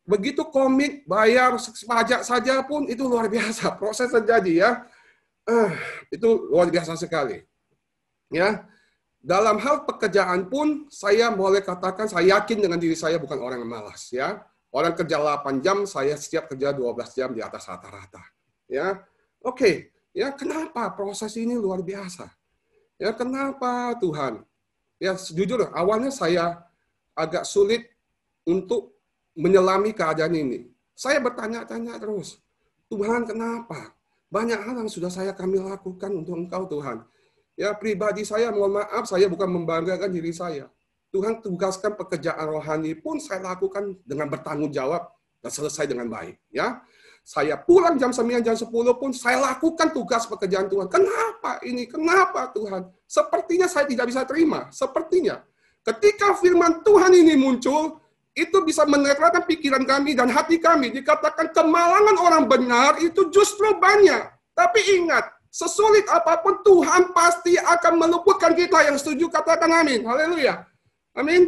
Begitu komit, bayar pajak saja pun itu luar biasa. Proses terjadi ya. Itu luar biasa sekali. Ya. Dalam hal pekerjaan pun, saya boleh katakan saya yakin dengan diri saya bukan orang yang malas. Ya. Orang kerja 8 jam, saya setiap kerja 12 jam di atas rata-rata. Ya. Oke. Ya, kenapa proses ini luar biasa? Ya, kenapa Tuhan? Ya, jujur, awalnya saya agak sulit untuk menyelami keadaan ini. Saya bertanya-tanya terus, Tuhan kenapa? Banyak hal yang sudah kami lakukan untuk Engkau Tuhan. Ya, pribadi saya, mohon maaf, saya bukan membanggakan diri saya. Tuhan tugaskan pekerjaan rohani pun saya lakukan dengan bertanggung jawab dan selesai dengan baik. Ya, saya pulang jam 9, jam 10 pun saya lakukan tugas pekerjaan Tuhan. Kenapa ini? Kenapa Tuhan? Sepertinya saya tidak bisa terima. Sepertinya. Ketika firman Tuhan ini muncul, itu bisa menetralkan pikiran kami dan hati kami. Dikatakan kemalangan orang benar itu justru banyak. Tapi ingat, sesulit apapun Tuhan pasti akan meluputkan kita. Yang setuju katakan amin. Haleluya. Amin.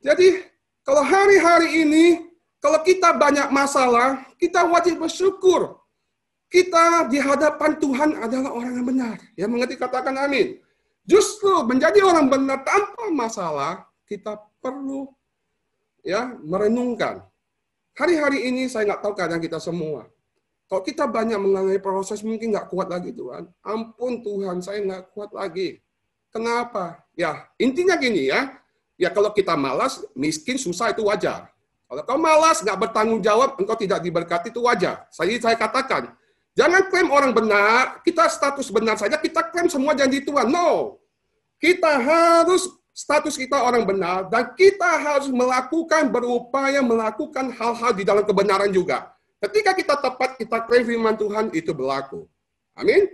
Jadi, kalau hari-hari ini, kalau kita banyak masalah, kita wajib bersyukur. Kita di hadapan Tuhan adalah orang yang benar. Ya, mengerti katakan amin. Justru menjadi orang benar tanpa masalah, kita perlu ya merenungkan. Hari-hari ini saya nggak tahu keadaan kita semua. Kalau kita banyak mengalami proses, mungkin nggak kuat lagi Tuhan. Ampun Tuhan, saya nggak kuat lagi. Kenapa? Ya, intinya gini ya. Ya kalau kita malas, miskin, susah itu wajar. Kalau kau malas, nggak bertanggung jawab, engkau tidak diberkati itu wajar. Saya katakan, jangan klaim orang benar, kita status benar saja, kita klaim semua janji Tuhan. No. Kita harus status kita orang benar, dan kita harus berupaya melakukan hal-hal di dalam kebenaran juga. Ketika kita tepat, kita klaim firman Tuhan, itu berlaku. Amin.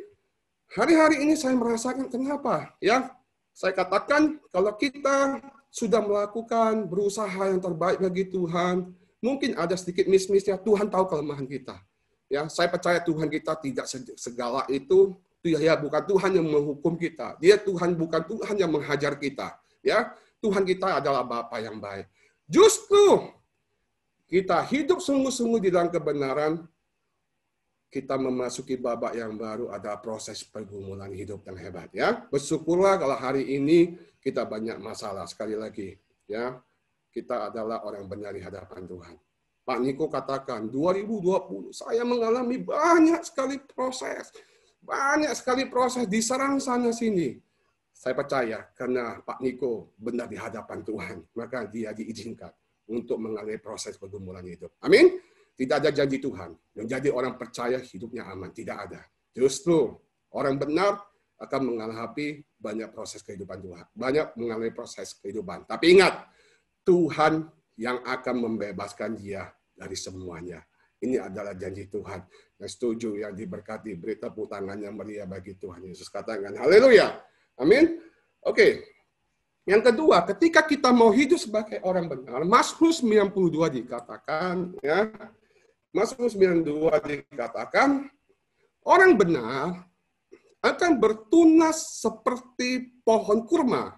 Hari-hari ini saya merasakan kenapa? Ya, saya katakan kalau kita sudah melakukan berusaha yang terbaik bagi Tuhan, mungkin ada sedikit miss-missnya. Tuhan tahu kelemahan kita. Ya, saya percaya Tuhan kita tidak segala itu. Ya, bukan Tuhan yang menghukum kita. Dia bukan Tuhan yang menghajar kita. Ya, Tuhan kita adalah Bapa yang baik. Justru kita hidup sungguh-sungguh di dalam kebenaran, kita memasuki babak yang baru, ada proses pergumulan hidup yang hebat ya. Bersyukurlah kalau hari ini kita banyak masalah. Sekali lagi ya, kita adalah orang benar di hadapan Tuhan. Pak Niko katakan 2020 saya mengalami banyak sekali proses diserang sana sini. Saya percaya karena Pak Niko benar di hadapan Tuhan, maka dia diizinkan untuk mengalami proses pergumulan hidup. Amin. Tidak ada janji Tuhan menjadi orang percaya hidupnya aman. Tidak ada. Justru orang benar akan mengalami banyak proses kehidupan Tuhan. Banyak mengalami proses kehidupan. Tapi ingat, Tuhan yang akan membebaskan dia dari semuanya. Ini adalah janji Tuhan. Yang setuju, yang diberkati, beri tepuk tangan yang meriah bagi Tuhan Yesus. Katakan, haleluya. Amin. Oke. Yang kedua, ketika kita mau hidup sebagai orang benar, Mazmur 92 dikatakan, ya, Mazmur 92 dikatakan, orang benar akan bertunas seperti pohon kurma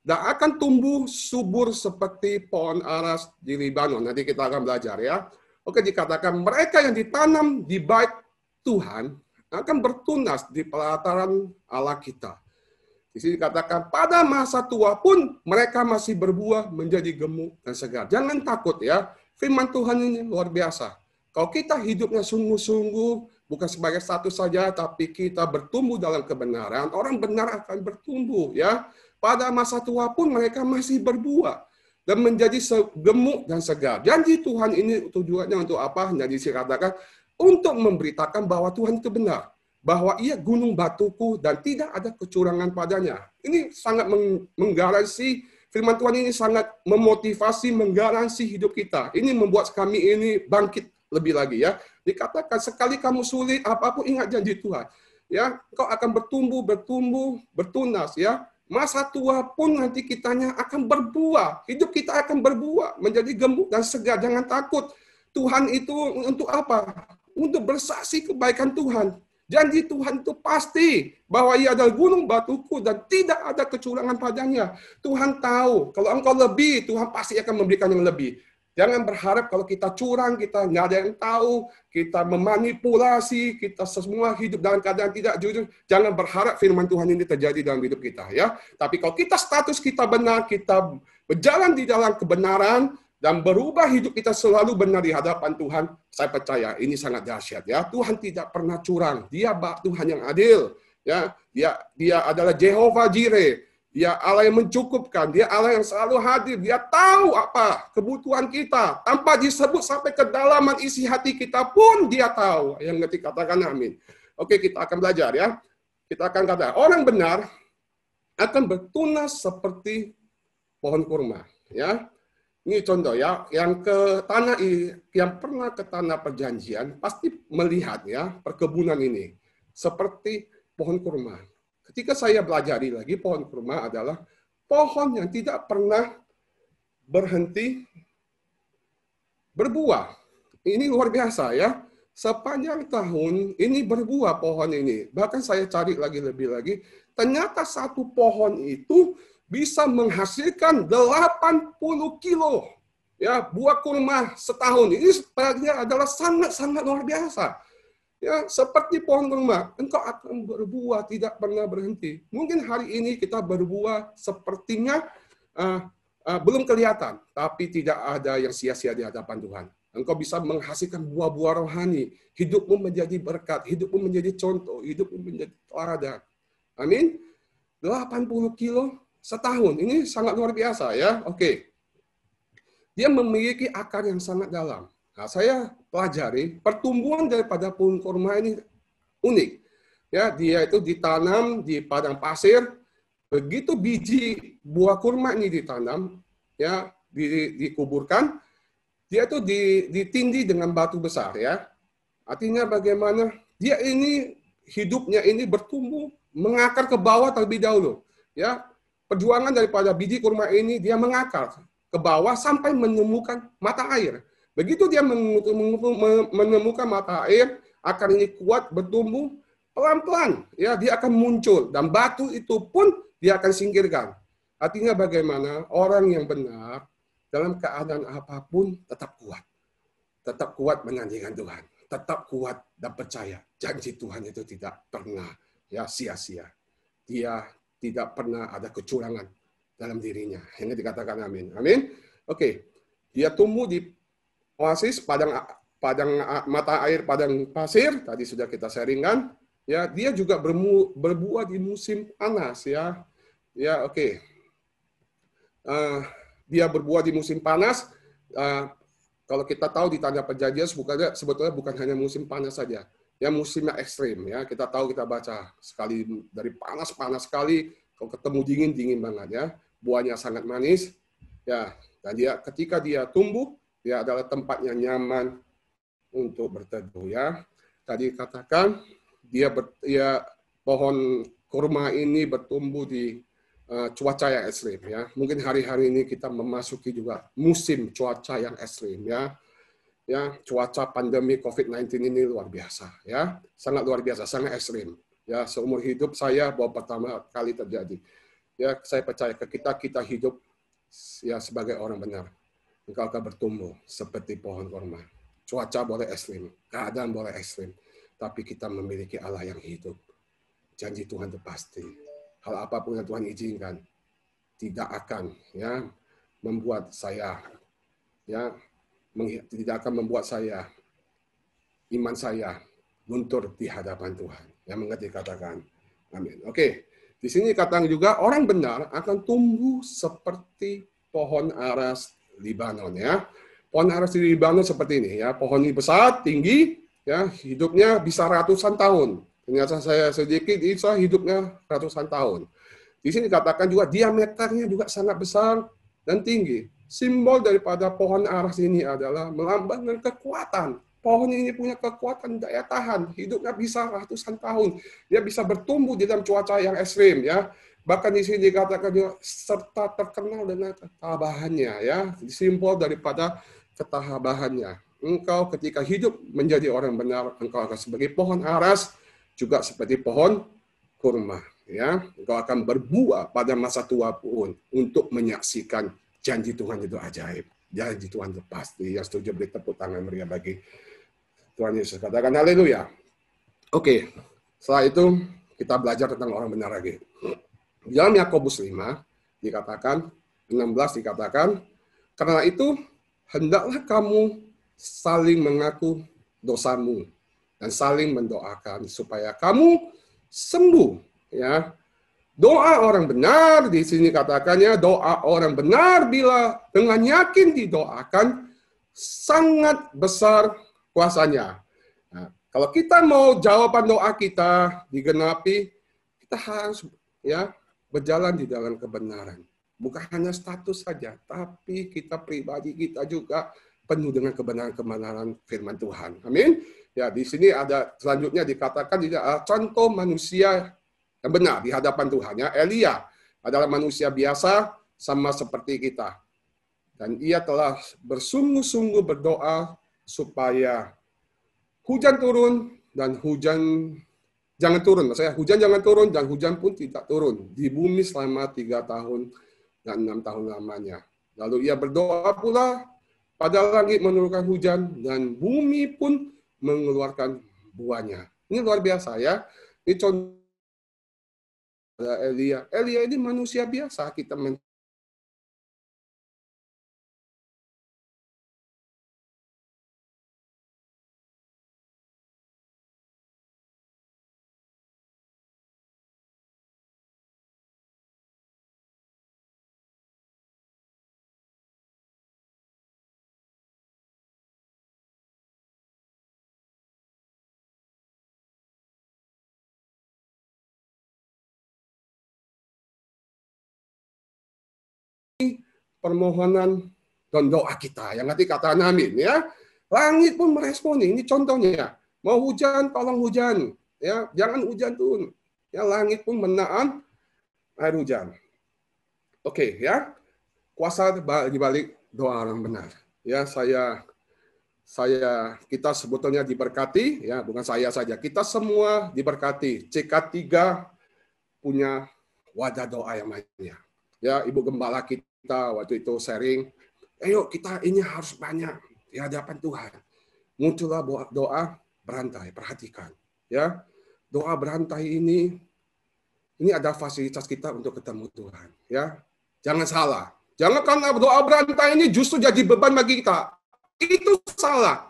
dan akan tumbuh subur seperti pohon aras di Libanon. Nanti kita akan belajar ya. Oke, dikatakan mereka yang ditanam di bait Tuhan akan bertunas di pelataran Allah kita. Di sini dikatakan pada masa tua pun mereka masih berbuah menjadi gemuk dan segar. Jangan takut ya. Firman Tuhan ini luar biasa. Kalau kita hidupnya sungguh-sungguh, bukan sebagai status saja, tapi kita bertumbuh dalam kebenaran, orang benar akan bertumbuh. Ya, pada masa tua pun mereka masih berbuah dan menjadi gemuk dan segar. Janji Tuhan ini tujuannya untuk apa? Jadi dikatakan untuk memberitakan bahwa Tuhan itu benar, bahwa Ia gunung batuku dan tidak ada kecurangan padanya. Ini sangat menggaransi. Firman Tuhan ini sangat memotivasi, menggaransi hidup kita. Ini membuat kami ini bangkit lebih lagi ya. Dikatakan sekali kamu sulit apapun ingat janji Tuhan. Ya, kau akan bertumbuh, bertunas ya. Masa tua pun nanti kitanya akan berbuah. Hidup kita akan berbuah, menjadi gemuk dan segar. Jangan takut. Tuhan itu untuk apa? Untuk bersaksi kebaikan Tuhan. Janji Tuhan itu pasti bahwa Ia adalah gunung batuku dan tidak ada kecurangan padanya. Tuhan tahu kalau engkau lebih, Tuhan pasti akan memberikan yang lebih. Jangan berharap kalau kita curang, kita nggak ada yang tahu, kita memanipulasi, kita semua hidup dalam keadaan tidak jujur. Jangan berharap firman Tuhan ini terjadi dalam hidup kita, ya. Tapi kalau kita status kita benar, kita berjalan di dalam kebenaran dan berubah hidup kita selalu benar di hadapan Tuhan, saya percaya ini sangat dahsyat, ya. Tuhan tidak pernah curang, Dia Tuhan yang adil, ya. Dia adalah Jehovah Jireh. Dia Allah yang mencukupkan, Dia Allah yang selalu hadir, Dia tahu apa kebutuhan kita, tanpa disebut sampai kedalaman isi hati kita pun Dia tahu. Yang ngerti katakan amin. Oke, kita akan belajar ya. Kita akan katakan, orang benar akan bertunas seperti pohon kurma. Ya, ini contoh ya, yang pernah ke tanah perjanjian pasti melihat ya perkebunan ini seperti pohon kurma. Ketika saya pelajari lagi, pohon kurma adalah pohon yang tidak pernah berhenti berbuah. Ini luar biasa ya. Sepanjang tahun ini berbuah pohon ini. Bahkan saya cari lebih lagi, ternyata satu pohon itu bisa menghasilkan 80 kilo ya buah kurma setahun. Ini sebenarnya adalah sangat-sangat luar biasa. Ya, seperti pohon kurma, engkau akan berbuah tidak pernah berhenti. Mungkin hari ini kita berbuah sepertinya belum kelihatan, tapi tidak ada yang sia-sia di hadapan Tuhan. Engkau bisa menghasilkan buah-buah rohani, hidupmu menjadi berkat, hidupmu menjadi contoh, hidupmu menjadi teladan. Amin. 80 kilo setahun, ini sangat luar biasa ya. Oke. Dia memiliki akar yang sangat dalam. Nah, saya pelajari pertumbuhan daripada pohon kurma ini unik. Ya, dia itu ditanam di padang pasir. Begitu biji buah kurma ini ditanam, ya, dikuburkan, dia itu ditindih dengan batu besar, ya. Artinya bagaimana? Dia ini hidupnya ini bertumbuh mengakar ke bawah terlebih dahulu, ya. Perjuangan daripada biji kurma ini dia mengakar ke bawah sampai menemukan mata air. Begitu dia menemukan mata air, akar ini kuat, bertumbuh, pelan-pelan ya dia akan muncul. Dan batu itu pun dia akan singkirkan. Artinya bagaimana? Orang yang benar, dalam keadaan apapun tetap kuat. Tetap kuat menantikan Tuhan. tetap kuat dan percaya. Janji Tuhan itu tidak pernah sia-sia. Dia tidak pernah ada kecurangan dalam dirinya. Ini dikatakan amin. Amin. Oke. Dia tumbuh di oasis padang mata air padang pasir. Tadi sudah kita sharingkan. Ya, dia juga berbuah di musim panas ya. Ya, oke. Dia berbuah di musim panas. Kalau kita tahu di Tanda Perjanjian sebetulnya bukan hanya musim panas saja, ya musimnya ekstrim ya. Kita tahu, kita baca sekali dari panas sekali, kalau ketemu dingin banget ya. Buahnya sangat manis ya, dan ketika dia tumbuh, dia adalah tempatnya nyaman untuk berteduh ya. Tadi katakan pohon kurma ini bertumbuh di cuaca yang ekstrim ya. Mungkin hari-hari ini kita memasuki juga musim cuaca yang ekstrim ya. Ya, cuaca pandemi COVID-19 ini luar biasa ya. Sangat luar biasa, sangat ekstrim. Ya, seumur hidup saya baru pertama kali terjadi. Ya, saya percaya kita hidup ya sebagai orang benar. Engkau akan bertumbuh seperti pohon kurma. Cuaca boleh ekstrim, keadaan boleh ekstrim, tapi kita memiliki Allah yang hidup. Janji Tuhan itu pasti. Hal apapun yang Tuhan izinkan tidak akan ya membuat saya tidak akan membuat iman saya luntur di hadapan Tuhan. Yang mengerti katakan amin. Oke. Di sini katakan juga orang benar akan tumbuh seperti pohon aras Libanon ya. Pohon aras di Libanon seperti ini ya. Pohon ini besar, tinggi ya, hidupnya bisa ratusan tahun. Ternyata saya sedikit, bisa hidupnya ratusan tahun. Di sini dikatakan juga diameternya juga sangat besar dan tinggi. Simbol daripada pohon aras ini adalah melambangkan kekuatan. Pohon ini punya kekuatan daya tahan. Hidupnya bisa ratusan tahun. Dia bisa bertumbuh di dalam cuaca yang ekstrim ya. Bahkan di sini dikatakan juga serta terkenal dengan ketabahannya ya. Simbol daripada ketabahannya. Engkau ketika hidup menjadi orang benar, engkau akan sebagai pohon aras, juga seperti pohon kurma ya. Engkau akan berbuah pada masa tua pun untuk menyaksikan janji Tuhan itu ajaib. Janji Tuhan itu pasti. Yang setuju beri tepuk tangan meriah bagi Tuhan Yesus. Katakan haleluya. Oke. Setelah itu kita belajar tentang orang benar lagi. Di dalam Yakobus 5 dikatakan 16 dikatakan, karena itu hendaklah kamu saling mengaku dosamu dan saling mendoakan supaya kamu sembuh ya. Doa orang benar di sini katakannya, doa orang benar bila dengan yakin didoakan sangat besar kuasanya. Nah, kalau kita mau jawaban doa kita digenapi, kita harus ya berjalan di dalam kebenaran. Bukan hanya status saja, tapi kita pribadi kita juga penuh dengan kebenaran-kebenaran firman Tuhan. Amin. Ya, di sini ada selanjutnya dikatakan juga contoh manusia yang benar di hadapan Tuhan. Ya, Elia adalah manusia biasa sama seperti kita. Dan ia telah bersungguh-sungguh berdoa supaya hujan turun dan hujan jangan turun. Maksudnya hujan jangan turun dan hujan pun tidak turun di bumi selama 3 tahun dan 6 tahun lamanya. Lalu ia berdoa pula pada langit menurunkan hujan dan bumi pun mengeluarkan buahnya. Ini luar biasa ya. Ini contoh Elia. Elia ini manusia biasa. Kita permohonan dan doa kita. Yang nanti kata amin ya. Langit pun meresponi. Ini contohnya. Mau hujan, tolong hujan. Ya, jangan hujan turun. Ya, langit pun menahan air hujan. Oke, ya. Kuasa di balik doa orang benar. Ya, kita sebetulnya diberkati, ya, bukan saya saja. Kita semua diberkati. CK3 punya wadah doa yang banyak. Ya, Ibu Gembala kita waktu itu sharing, ayo kita ini harus banyak di hadapan Tuhan. muncullah doa berantai. Perhatikan, ya. Doa berantai ini ada fasilitas kita untuk ketemu Tuhan, ya. Jangan salah. Jangan karena doa berantai ini justru jadi beban bagi kita. Itu salah.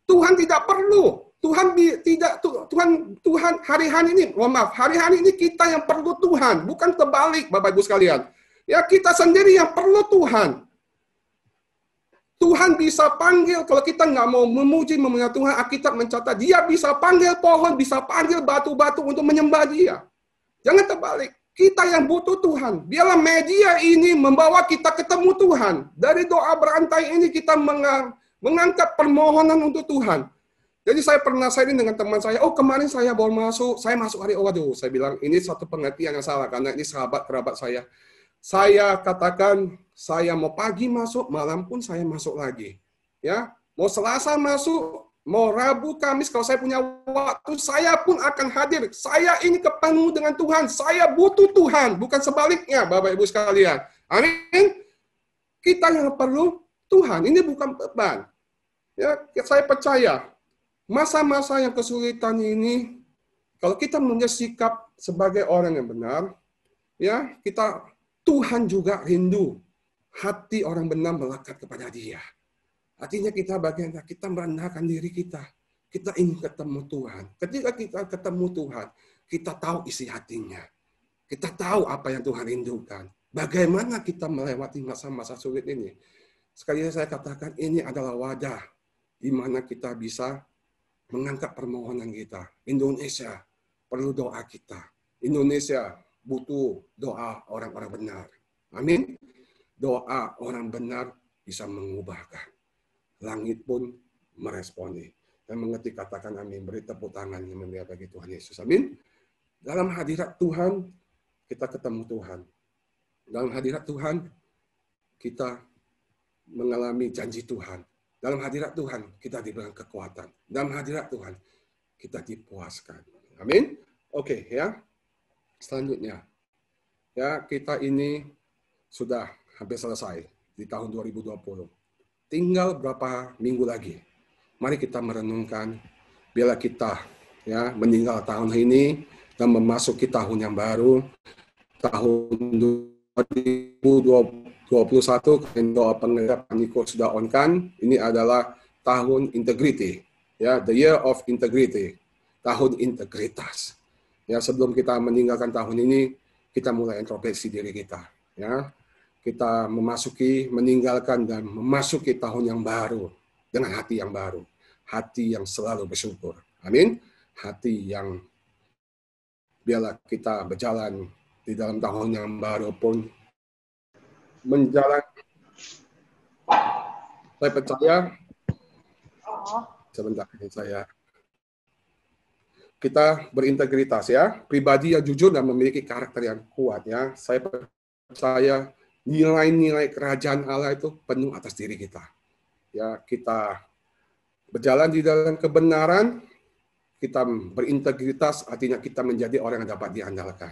Tuhan tidak perlu. Tuhan hari-hari ini, hari-hari ini kita yang perlu Tuhan, bukan terbalik, Bapak Ibu sekalian. Ya, kita sendiri yang perlu Tuhan. Tuhan bisa panggil, kalau kita nggak mau memuji, memuliakan Tuhan, Alkitab mencatat, dia bisa panggil pohon, bisa panggil batu-batu untuk menyembah dia. Jangan terbalik. Kita yang butuh Tuhan. Biarlah media ini membawa kita ketemu Tuhan. Dari doa berantai ini kita mengangkat permohonan untuk Tuhan. Jadi saya pernah sharing dengan teman saya, kemarin saya baru masuk, saya masuk hari, waduh, saya bilang, ini satu pengertian yang salah, karena ini sahabat kerabat saya. Saya katakan, saya mau pagi masuk, malam pun saya masuk lagi. Ya, mau Selasa masuk, mau Rabu, Kamis, kalau saya punya waktu, saya pun akan hadir. Saya ini ketemu dengan Tuhan, saya butuh Tuhan, bukan sebaliknya, Bapak Ibu sekalian. Amin. Kita yang perlu Tuhan, ini bukan beban. Ya, saya percaya, masa-masa yang kesulitan ini, kalau kita punya sikap sebagai orang yang benar, ya, Tuhan juga rindu hati orang benar melekat kepada Dia. Artinya kita merendahkan diri kita. Kita ingin ketemu Tuhan. Ketika kita ketemu Tuhan, kita tahu isi hatinya. Kita tahu apa yang Tuhan rindukan. Bagaimana kita melewati masa-masa sulit ini. Sekali lagi saya katakan, ini adalah wadah di mana kita bisa mengangkat permohonan kita. Indonesia perlu doa kita. Indonesia butuh doa orang-orang benar. Amin. Doa orang benar bisa mengubahkan. Langit pun meresponi. Dan mengerti katakan amin. Beri tepuk tangan yang mulia bagi Tuhan Yesus. Amin. Dalam hadirat Tuhan, kita ketemu Tuhan. Dalam hadirat Tuhan, kita mengalami janji Tuhan. Dalam hadirat Tuhan, kita diberikan kekuatan. Dalam hadirat Tuhan, kita dipuaskan. Amin. Oke, ya. Selanjutnya, ya, kita ini sudah hampir selesai di tahun 2020. Tinggal berapa minggu lagi. Mari kita merenungkan, biarlah kita ya meninggal tahun ini dan memasuki tahun yang baru, tahun 2021. Doa pengerak Niko sudah on-kan. Ini adalah tahun integrity, ya, the year of integrity, tahun integritas. Ya, sebelum kita meninggalkan tahun ini, kita mulai introspeksi diri kita. Ya, kita meninggalkan dan memasuki tahun yang baru dengan hati yang baru, hati yang selalu bersyukur. Amin. Hati yang biarlah kita berjalan di dalam tahun yang baru pun menjalan. Saya percaya. Sebentar, saya. Kita berintegritas, ya, pribadi yang jujur dan memiliki karakter yang kuat, ya. Saya percaya nilai-nilai kerajaan Allah itu penuh atas diri kita. Ya, kita berjalan di dalam kebenaran, kita berintegritas, artinya kita menjadi orang yang dapat diandalkan.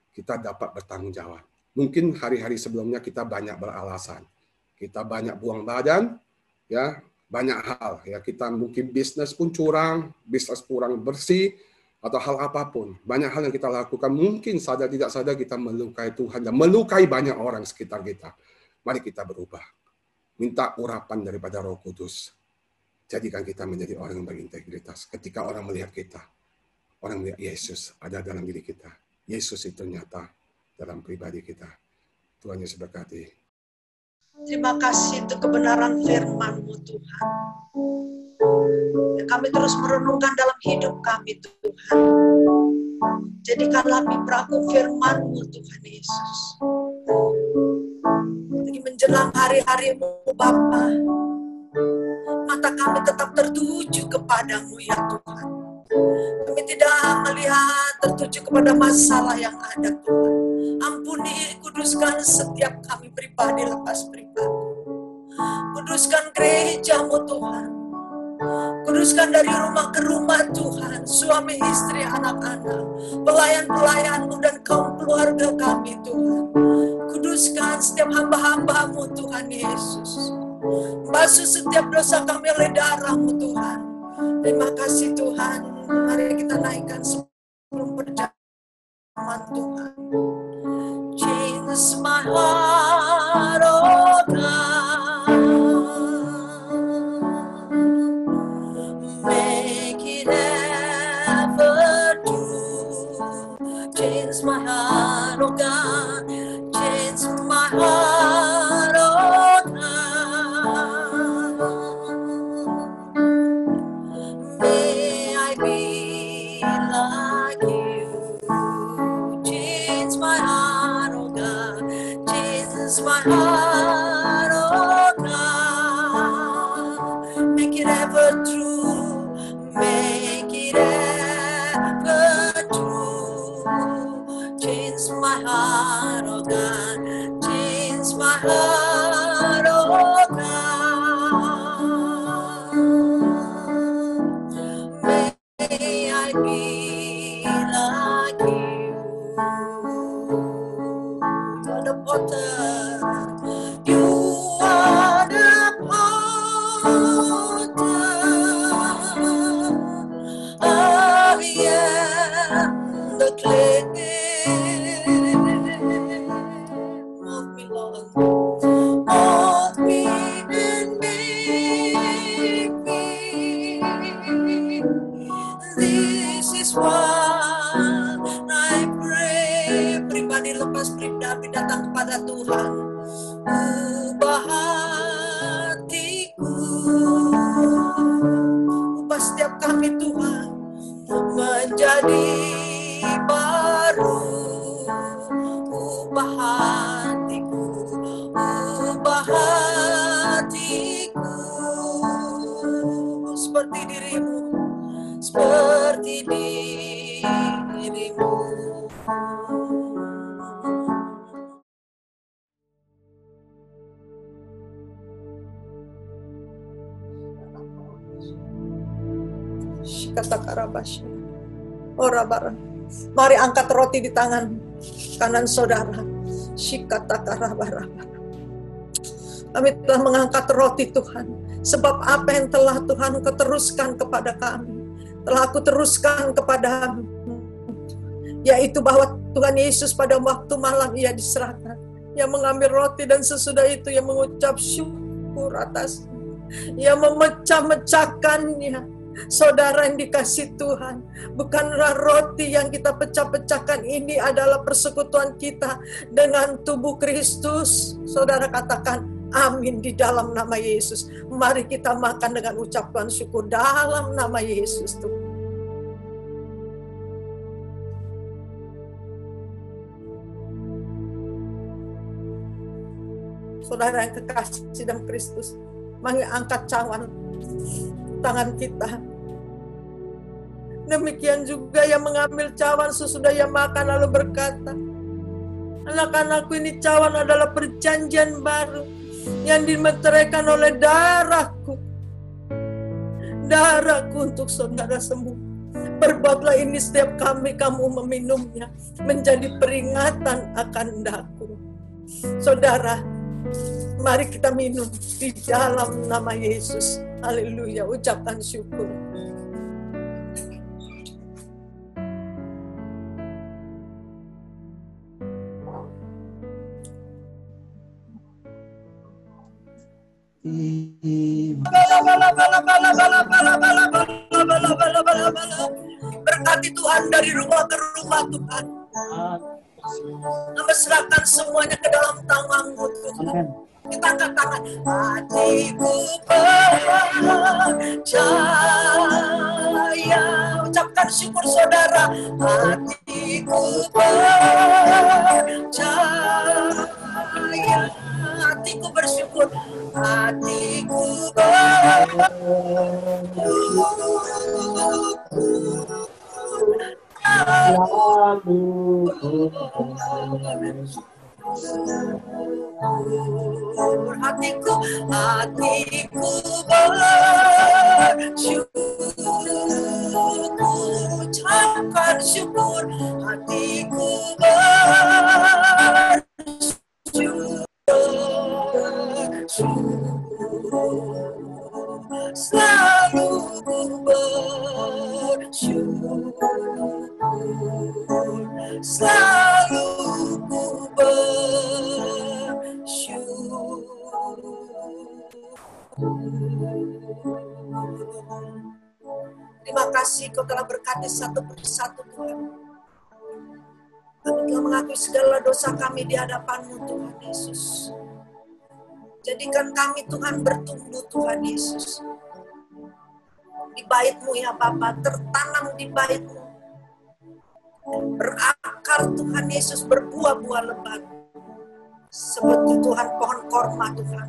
Kita dapat bertanggung jawab. Mungkin hari-hari sebelumnya kita banyak beralasan, kita banyak buang badan, ya. Banyak hal, ya, kita mungkin bisnis pun curang, bisnis kurang bersih, atau hal apapun. Banyak hal yang kita lakukan, mungkin sadar tidak sadar kita melukai Tuhan dan melukai banyak orang sekitar kita. Mari kita berubah. Minta urapan daripada Roh Kudus. Jadikan kita menjadi orang yang berintegritas. Ketika orang melihat kita, orang melihat Yesus ada dalam diri kita. Yesus itu nyata dalam pribadi kita. Tuhan Yesus berkati. Terima kasih untuk kebenaran firman-Mu, Tuhan. Kami terus merenungkan dalam hidup kami, Tuhan. Jadikanlah kami peraku firman-Mu, Tuhan Yesus. Jadi menjelang hari-hari-Mu, Bapa, mata kami tetap tertuju kepadamu, ya Tuhan. Kami tidak melihat tertuju kepada masalah yang ada, Tuhan. Ampuni, kuduskan setiap kami pribadi lepas pribadi. Kuduskan gereja-Mu, Tuhan. Kuduskan dari rumah ke rumah, Tuhan. Suami, istri, anak-anak, pelayan-pelayan-Mu dan kaum keluarga kami, Tuhan. Kuduskan setiap hamba-hamba-Mu, Tuhan Yesus. Basuh setiap dosa kami oleh darah-Mu Tuhan. Terima kasih Tuhan. Mari kita naikkan sebelum perjamuan Tuhan. Change my heart, oh God. Make it ever true. Change my heart, oh God. Change my heart, oh God. May I be like you. Change my heart, oh God. Change my heart, oh God. Make it ever true. Make it ever true. Change my heart, oh God. Change my heart, oh God. May I be like you. You're the potter. You are the potter. I am the clay. Mold me, Lord. Mold me and make me. This is what I pray. Pribadi lepas pribadi datang kepada Tuhan. Ubah hatiku. Ubah setiap kami Tuhan menjadi baru. Ubah hatiku. Ubah hatiku. Seperti dirimu. Seperti dirimu. Shikatakarabashi. Orabara. Mari angkat roti di tangan kanan saudara. Shikatakarabarabara. Kami telah mengangkat roti Tuhan. Sebab apa yang telah Tuhan keteruskan kepada kami, telah aku teruskan kepadamu. Yaitu bahwa Tuhan Yesus pada waktu malam ia diserahkan. Ia mengambil roti dan sesudah itu ia mengucap syukur atasnya. Ia memecah-mecahkannya. Saudara yang dikasih Tuhan, bukanlah roti yang kita pecah-pecahkan ini adalah persekutuan kita dengan tubuh Kristus. Saudara katakan amin di dalam nama Yesus. Mari kita makan dengan ucapan syukur dalam nama Yesus Tuhan. Saudara yang kekasih dalam Kristus, mari angkat cawan tangan kita. Demikian juga yang mengambil cawan sesudah ia makan lalu berkata, anak-anakku, ini cawan adalah perjanjian baru yang dimeteraikan oleh darahku. Darahku untuk saudara semua. Berbuatlah ini setiap kali kamu meminumnya, menjadi peringatan akan daku. Saudara, mari kita minum di dalam nama Yesus. Haleluya, ucapkan syukur. Berkati Tuhan dari rumah ke rumah Tuhan. Kami serahkan semuanya ke dalam tangan-Mu Tuhan. Kita angkat tangan. Hatiku percaya. Ucapkan syukur saudara. Hatiku percaya. Hatiku bersyukur. Hatiku hatiku bersyukur, ucapkan syukur. Hatiku bersyukur. selalu ku bersyukur. Terima kasih Kau telah berkati satu persatu Tuhan. Kami telah mengakui segala dosa kami di hadapan-Mu Tuhan Yesus. Jadikan kami Tuhan bertumbuh Tuhan Yesus. Di bait-Mu ya Bapa, tertanam di bait-Mu. Berakar Tuhan Yesus, berbuah-buah lebat. Seperti Tuhan pohon korma Tuhan.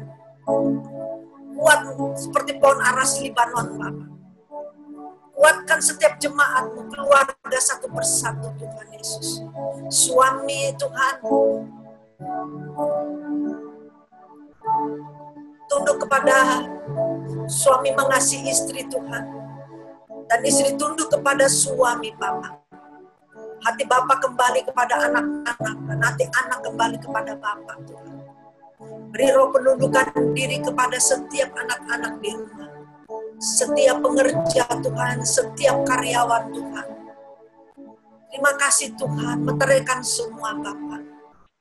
Kuat seperti pohon aras Libanon Bapa. Kuatkan setiap jemaat-Mu, keluarga satu persatu Tuhan Yesus. Suami Tuhan, tunduk kepada suami mengasihi istri Tuhan. Dan istri tunduk kepada suami Bapa. Hati Bapa kembali kepada anak-anak dan hati anak kembali kepada Bapa Tuhan. Beri roh penundukan diri kepada setiap anak-anak di rumah. Setiap pengerja Tuhan, setiap karyawan Tuhan. Terima kasih Tuhan, meteraikan semua Bapa.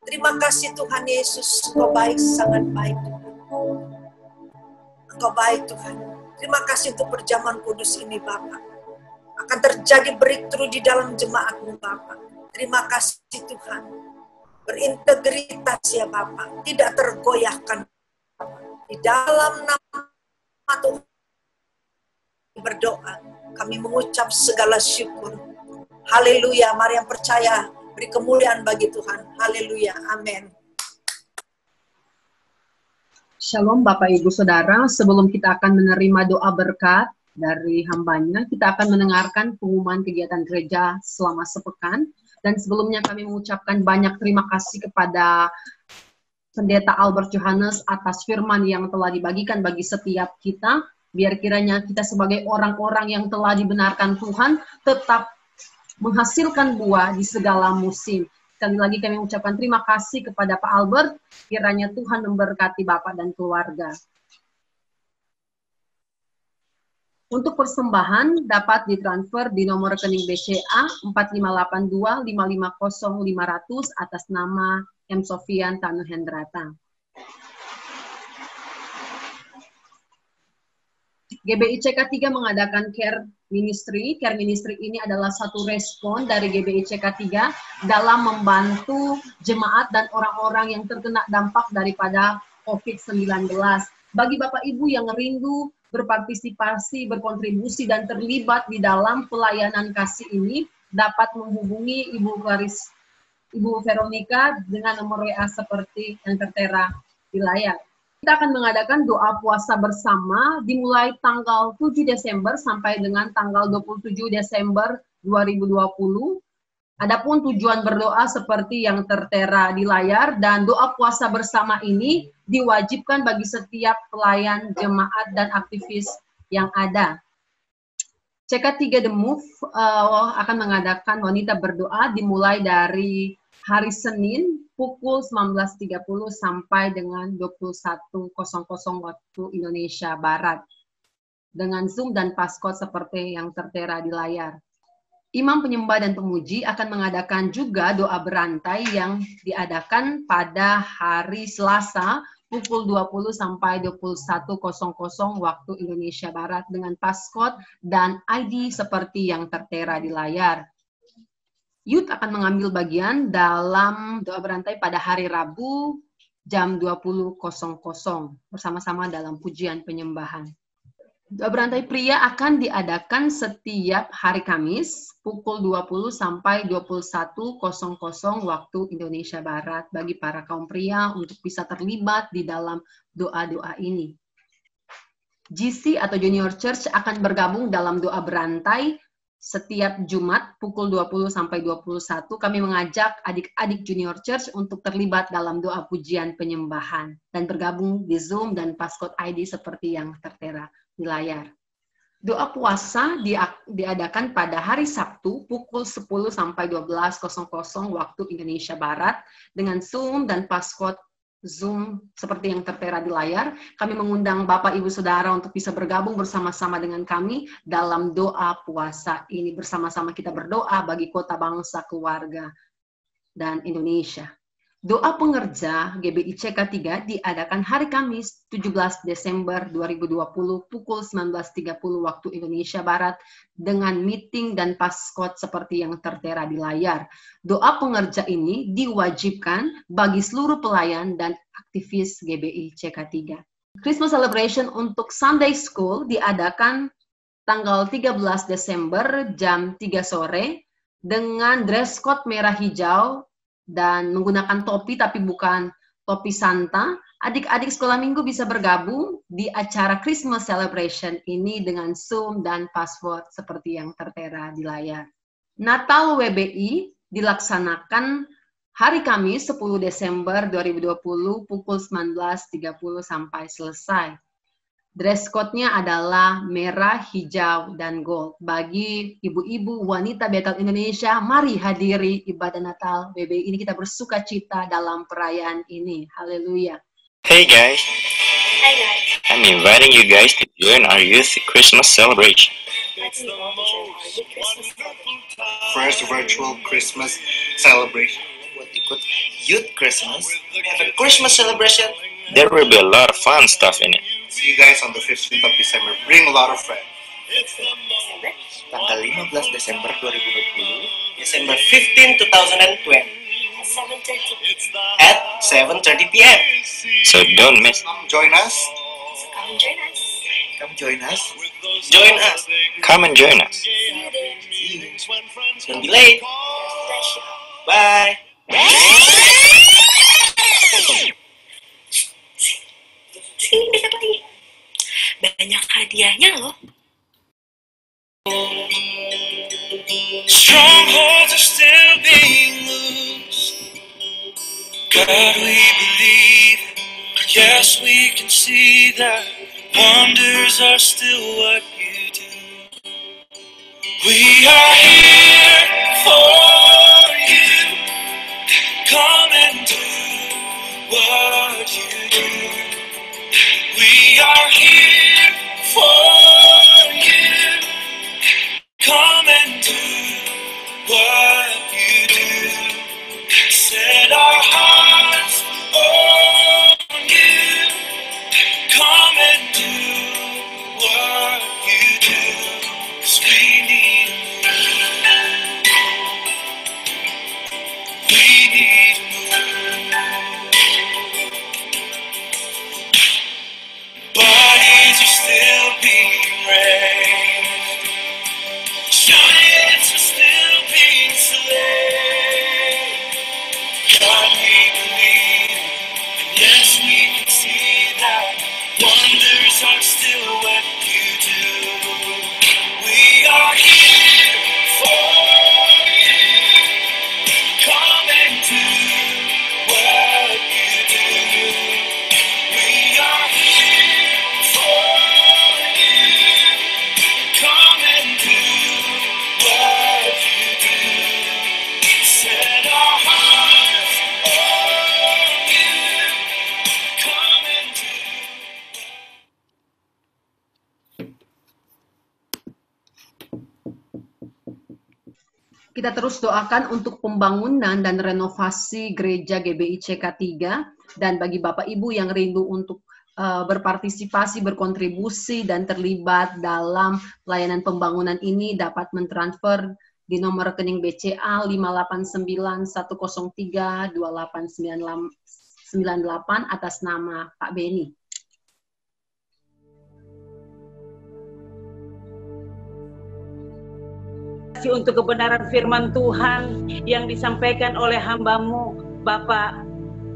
Terima kasih Tuhan Yesus, Engkau baik, sangat baik Tuhan. Engkau baik Tuhan. Terima kasih untuk perjamuan kudus ini Bapa. Akan terjadi breakthrough di dalam jemaat-Mu Bapa. Terima kasih Tuhan. Berintegritas ya Bapa, tidak tergoyahkan. Di dalam nama Tuhan berdoa, kami mengucap segala syukur. Haleluya, mari yang percaya, beri kemuliaan bagi Tuhan. Haleluya, amin. Shalom Bapak Ibu Saudara, sebelum kita akan menerima doa berkat dari hambanya, kita akan mendengarkan pengumuman kegiatan gereja selama sepekan. Dan sebelumnya kami mengucapkan banyak terima kasih kepada Pendeta Albert Johannes atas firman yang telah dibagikan bagi setiap kita. Biar kiranya kita sebagai orang-orang yang telah dibenarkan Tuhan tetap menghasilkan buah di segala musim. Sekali lagi kami mengucapkan terima kasih kepada Pak Albert. Kiranya Tuhan memberkati Bapak dan keluarga. Untuk persembahan dapat ditransfer di nomor rekening BCA 4582550500 atas nama M. Sofian Tanuhendrata. GBICK 3 mengadakan Care Ministry. Care Ministry ini adalah satu respon dari GBICK 3 dalam membantu jemaat dan orang-orang yang terkena dampak daripada COVID-19. Bagi Bapak Ibu yang rindu berpartisipasi, berkontribusi, dan terlibat di dalam pelayanan kasih ini, dapat menghubungi Ibu Veronica dengan nomor WA seperti yang tertera di layar. Kita akan mengadakan doa puasa bersama dimulai tanggal 7 Desember sampai dengan tanggal 27 Desember 2020. Adapun tujuan berdoa seperti yang tertera di layar, dan doa puasa bersama ini diwajibkan bagi setiap pelayan, jemaat, dan aktivis yang ada. CK3 The Move akan mengadakan wanita berdoa dimulai dari hari Senin pukul 19.30 sampai dengan 21.00 waktu Indonesia Barat dengan Zoom dan passcode seperti yang tertera di layar. Imam penyembah dan pemuji akan mengadakan juga doa berantai yang diadakan pada hari Selasa pukul 20 sampai 21.00 waktu Indonesia Barat dengan passcode dan ID seperti yang tertera di layar. Youth akan mengambil bagian dalam doa berantai pada hari Rabu jam 20.00 bersama-sama dalam pujian penyembahan. Doa berantai pria akan diadakan setiap hari Kamis pukul 20 sampai 21.00 waktu Indonesia Barat bagi para kaum pria untuk bisa terlibat di dalam doa-doa ini. GC atau Junior Church akan bergabung dalam doa berantai setiap Jumat pukul 20 sampai 21. Kami mengajak adik-adik Junior Church untuk terlibat dalam doa pujian penyembahan dan bergabung di Zoom dan passcode ID seperti yang tertera di layar. Doa puasa diadakan pada hari Sabtu pukul 10 sampai 12.00 waktu Indonesia Barat dengan Zoom dan passcode Zoom seperti yang tertera di layar. Kami mengundang Bapak, Ibu, Saudara untuk bisa bergabung bersama-sama dengan kami dalam doa puasa ini. Bersama-sama kita berdoa bagi kota, bangsa, keluarga, dan Indonesia. Doa pengerja GBI CK3 diadakan hari Kamis 17 Desember 2020 pukul 19.30 waktu Indonesia Barat dengan meeting dan passcode seperti yang tertera di layar. Doa pengerja ini diwajibkan bagi seluruh pelayan dan aktivis GBI CK3. Christmas celebration untuk Sunday School diadakan tanggal 13 Desember jam 3 sore dengan dress code merah hijau dan menggunakan topi tapi bukan topi Santa. Adik-adik sekolah minggu bisa bergabung di acara Christmas celebration ini dengan Zoom dan password seperti yang tertera di layar. Natal WBI dilaksanakan hari Kamis 10 Desember 2020 pukul 19.30 sampai selesai. Dress code-nya adalah merah, hijau, dan gold. Bagi ibu-ibu wanita Betel Indonesia, mari hadiri ibadah Natal WBI ini. Kita bersuka cita dalam perayaan ini. Haleluya. Hey guys. Hi guys. I'm inviting you guys to join our youth Christmas celebration. Let's join our youth Christmas celebration. First virtual Christmas celebration. Buat ikut youth Christmas, have a Christmas celebration. There will be a lot of fun stuff in it. See you guys on the 15th of December. Bring a lot of friends. Desember, Tanggal 15 Desember 2020, December 15, 2020 7:30. at 7:30 p.m. So don't miss. Come join us. So come and join us. Come join us. Join us. Come and join us. See you there. See you. Don't be late. Bless you. Bye. Sini dekat lagi. Banyak hadiahnya loh. Strongholds are still being loosed. God, we believe. Yes, we can see that wonders are still what you do. We are here for you. Come and do what you do. We are here for you. Come and do what you do. Set our hearts on you. Come and do what you do. 'Cause we need a move. We need a move. Bodies are still being raised. Giants are still being slain. God, we believe, and yes, we can see that wonders are still what you do. We are here for you. Come and do what you do. We are here for you. Come and do what you do. Set our hearts on you. Come and do. Kita terus doakan untuk pembangunan dan renovasi gereja GBI CK3, dan bagi Bapak Ibu yang rindu untuk berpartisipasi, berkontribusi, dan terlibat dalam pelayanan pembangunan ini dapat mentransfer di nomor rekening BCA 58910328998 atas nama Pak Beni. Untuk kebenaran firman Tuhan yang disampaikan oleh hamba-Mu Bapak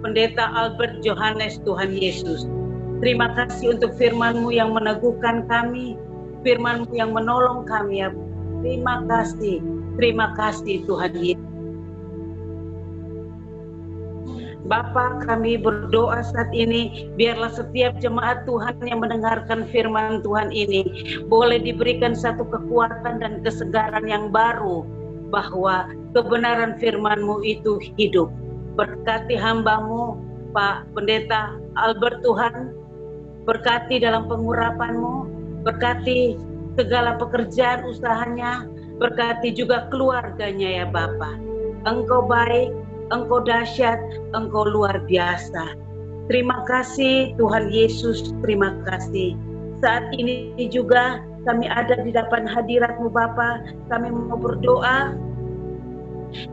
Pendeta Albert Johannes Tuhan Yesus. Terima kasih untuk firman-Mu yang meneguhkan kami, firman-Mu yang menolong kami ya. Terima kasih Tuhan Yesus. Bapa, kami berdoa saat ini, biarlah setiap jemaat Tuhan yang mendengarkan firman Tuhan ini boleh diberikan satu kekuatan dan kesegaran yang baru, bahwa kebenaran firman-Mu itu hidup. Berkati hamba-Mu, Pak Pendeta Albert Tuhan, berkati dalam pengurapan-Mu, berkati segala pekerjaan usahanya, berkati juga keluarganya ya Bapa. Engkau baik, Engkau dahsyat, Engkau luar biasa. Terima kasih Tuhan Yesus, terima kasih. Saat ini juga kami ada di depan hadirat-Mu Bapa, kami mau berdoa,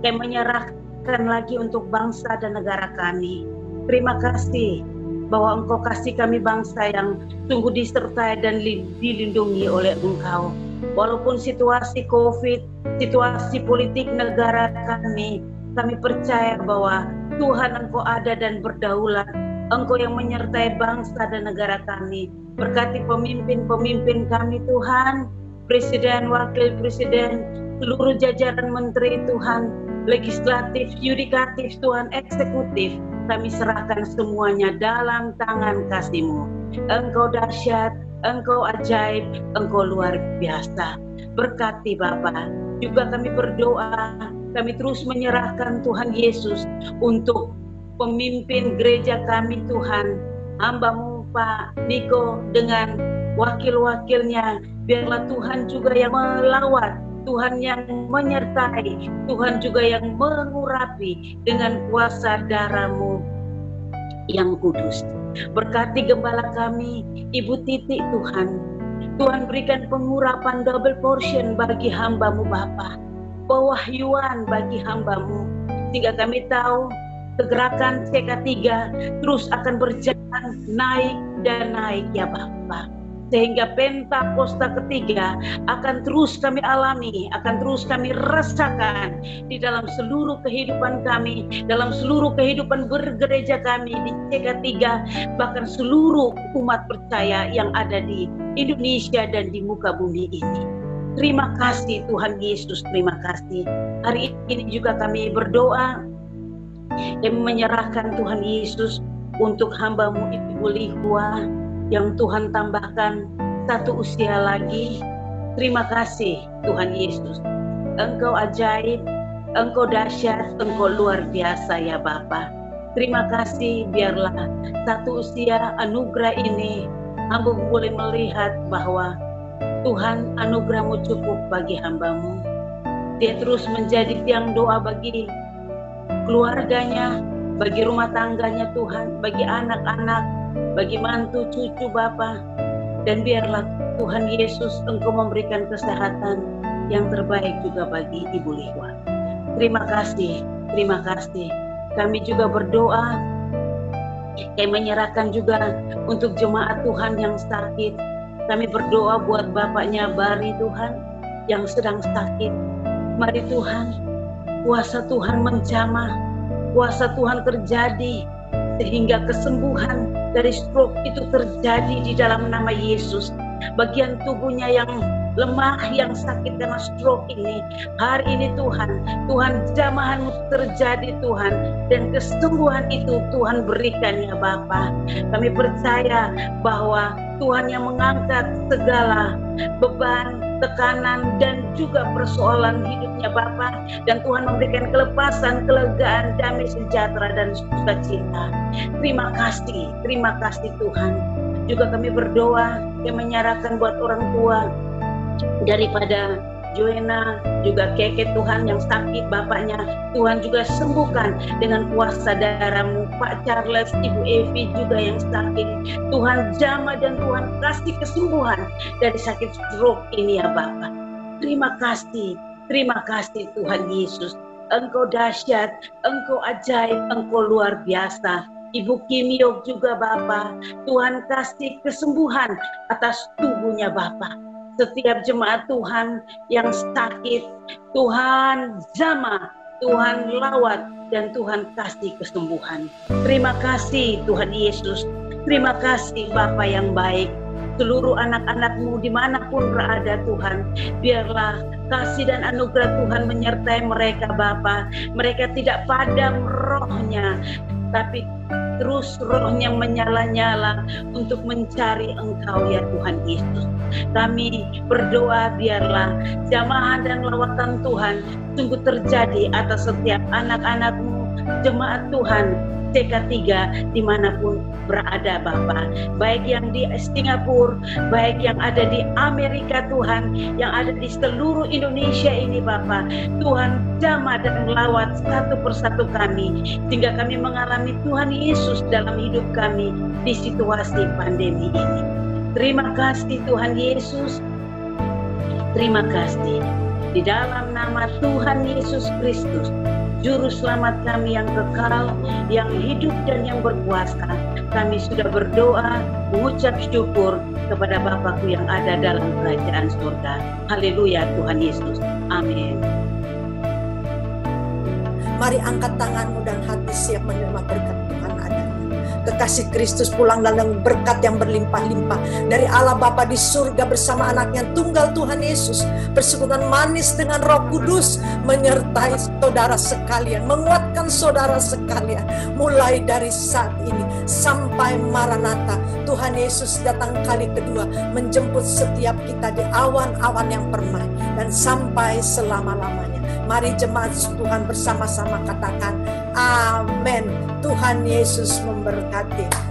kami menyerahkan lagi untuk bangsa dan negara kami. Terima kasih bahwa Engkau kasih kami bangsa yang sungguh disertai dan dilindungi oleh Engkau. Walaupun situasi COVID, situasi politik negara kami percaya bahwa Tuhan Engkau ada dan berdaulat. Engkau yang menyertai bangsa dan negara kami. Berkati pemimpin-pemimpin kami Tuhan, Presiden, Wakil Presiden, seluruh jajaran menteri Tuhan, legislatif, yudikatif Tuhan, eksekutif. Kami serahkan semuanya dalam tangan kasih-Mu. Engkau dahsyat, Engkau ajaib, Engkau luar biasa. Berkati Bapa. Juga kami berdoa, kami terus menyerahkan Tuhan Yesus untuk pemimpin gereja kami Tuhan. Hamba-Mu Pak Niko dengan wakil-wakilnya, biarlah Tuhan juga yang melawat, Tuhan yang menyertai, Tuhan juga yang mengurapi dengan kuasa darah-Mu yang kudus. Berkati gembala kami, Ibu Titik Tuhan. Tuhan berikan pengurapan double portion bagi hamba-Mu Bapa, pewahyuan bagi hamba-Mu, sehingga kami tahu kegerakan CK3 terus akan berjalan naik dan naik ya Bapa. Sehingga Pentakosta ketiga akan terus kami alami, akan terus kami rasakan di dalam seluruh kehidupan kami, dalam seluruh kehidupan bergereja kami di CK3, bahkan seluruh umat percaya yang ada di Indonesia dan di muka bumi ini. Terima kasih Tuhan Yesus, terima kasih. Hari ini juga kami berdoa dan menyerahkan Tuhan Yesus untuk hamba-Mu Ibu Lihua yang Tuhan tambahkan 1 usia lagi. Terima kasih Tuhan Yesus. Engkau ajaib, Engkau dahsyat, Engkau luar biasa ya Bapa. Terima kasih, biarlah 1 usia anugerah ini hamba boleh melihat bahwa Tuhan anugerah-Mu cukup bagi hamba-Mu. Dia terus menjadi tiang doa bagi keluarganya, bagi rumah tangganya Tuhan, bagi anak-anak, bagi mantu cucu Bapa. Dan biarlah Tuhan Yesus Engkau memberikan kesehatan yang terbaik juga bagi Ibu Lihua. Terima kasih, terima kasih. Kami juga berdoa, kami menyerahkan juga untuk jemaat Tuhan yang sakit. Kami berdoa buat bapaknya Bari Tuhan yang sedang sakit. Mari Tuhan, kuasa Tuhan menjamah, kuasa Tuhan terjadi, sehingga kesembuhan dari stroke itu terjadi di dalam nama Yesus. Bagian tubuhnya yang lemah, yang sakit karena stroke ini, hari ini Tuhan jamahan terjadi Tuhan, dan kesembuhan itu Tuhan berikan ya Bapa. Kami percaya bahwa Tuhan yang mengangkat segala beban, tekanan, dan juga persoalan hidupnya Bapa, dan Tuhan memberikan kelepasan, kelegaan, damai sejahtera, dan sukacita. Terima kasih Tuhan. Juga kami berdoa, kami menyerahkan buat orang tua daripada Joena, juga Keke Tuhan yang sakit bapaknya, Tuhan juga sembuhkan dengan kuasa darah-Mu. Pak Charles, Ibu Evi juga yang sakit, Tuhan jamah dan Tuhan kasih kesembuhan dari sakit stroke ini ya Bapa. Terima kasih Tuhan Yesus. Engkau dahsyat, Engkau ajaib, Engkau luar biasa. Ibu Kimio juga Bapa, Tuhan kasih kesembuhan atas tubuhnya Bapa. Setiap jemaat Tuhan yang sakit, Tuhan jamah, Tuhan lawat, dan Tuhan kasih kesembuhan. Terima kasih Tuhan Yesus. Terima kasih Bapa yang baik. Seluruh anak-anak-Mu dimanapun berada Tuhan, biarlah kasih dan anugerah Tuhan menyertai mereka Bapa. Mereka tidak padam rohnya, tapi terus rohnya menyala-nyala untuk mencari Engkau ya Tuhan Yesus. Kami berdoa biarlah jamahan dan lawatan Tuhan sungguh terjadi atas setiap anak-anak-Mu, jemaat Tuhan TK3 dimanapun berada Bapa, baik yang di Singapura, baik yang ada di Amerika Tuhan, yang ada di seluruh Indonesia ini Bapa. Tuhan jamah dan lawat satu persatu kami, sehingga kami mengalami Tuhan Yesus dalam hidup kami di situasi pandemi ini. Terima kasih Tuhan Yesus, terima kasih. Di dalam nama Tuhan Yesus Kristus, Juru Selamat kami yang kekal, yang hidup dan yang berkuasa, kami sudah berdoa, mengucap syukur kepada Bapakku yang ada dalam kerajaan surga. Haleluya Tuhan Yesus. Amin. Mari angkat tanganmu dan hati siap menerima berkat Tuhan adanya. Kekasih Kristus pulang dengan berkat yang berlimpah-limpah dari Allah Bapa di surga bersama anaknya tunggal Tuhan Yesus. Persekutuan manis dengan Roh Kudus menyertai saudara sekalian, menguatkan saudara sekalian. Mulai dari saat ini sampai Maranatha, Tuhan Yesus datang kali kedua menjemput setiap kita di awan-awan yang permai dan sampai selama-lamanya. Mari jemaat Tuhan bersama-sama katakan amin. Tuhan Yesus memberkati.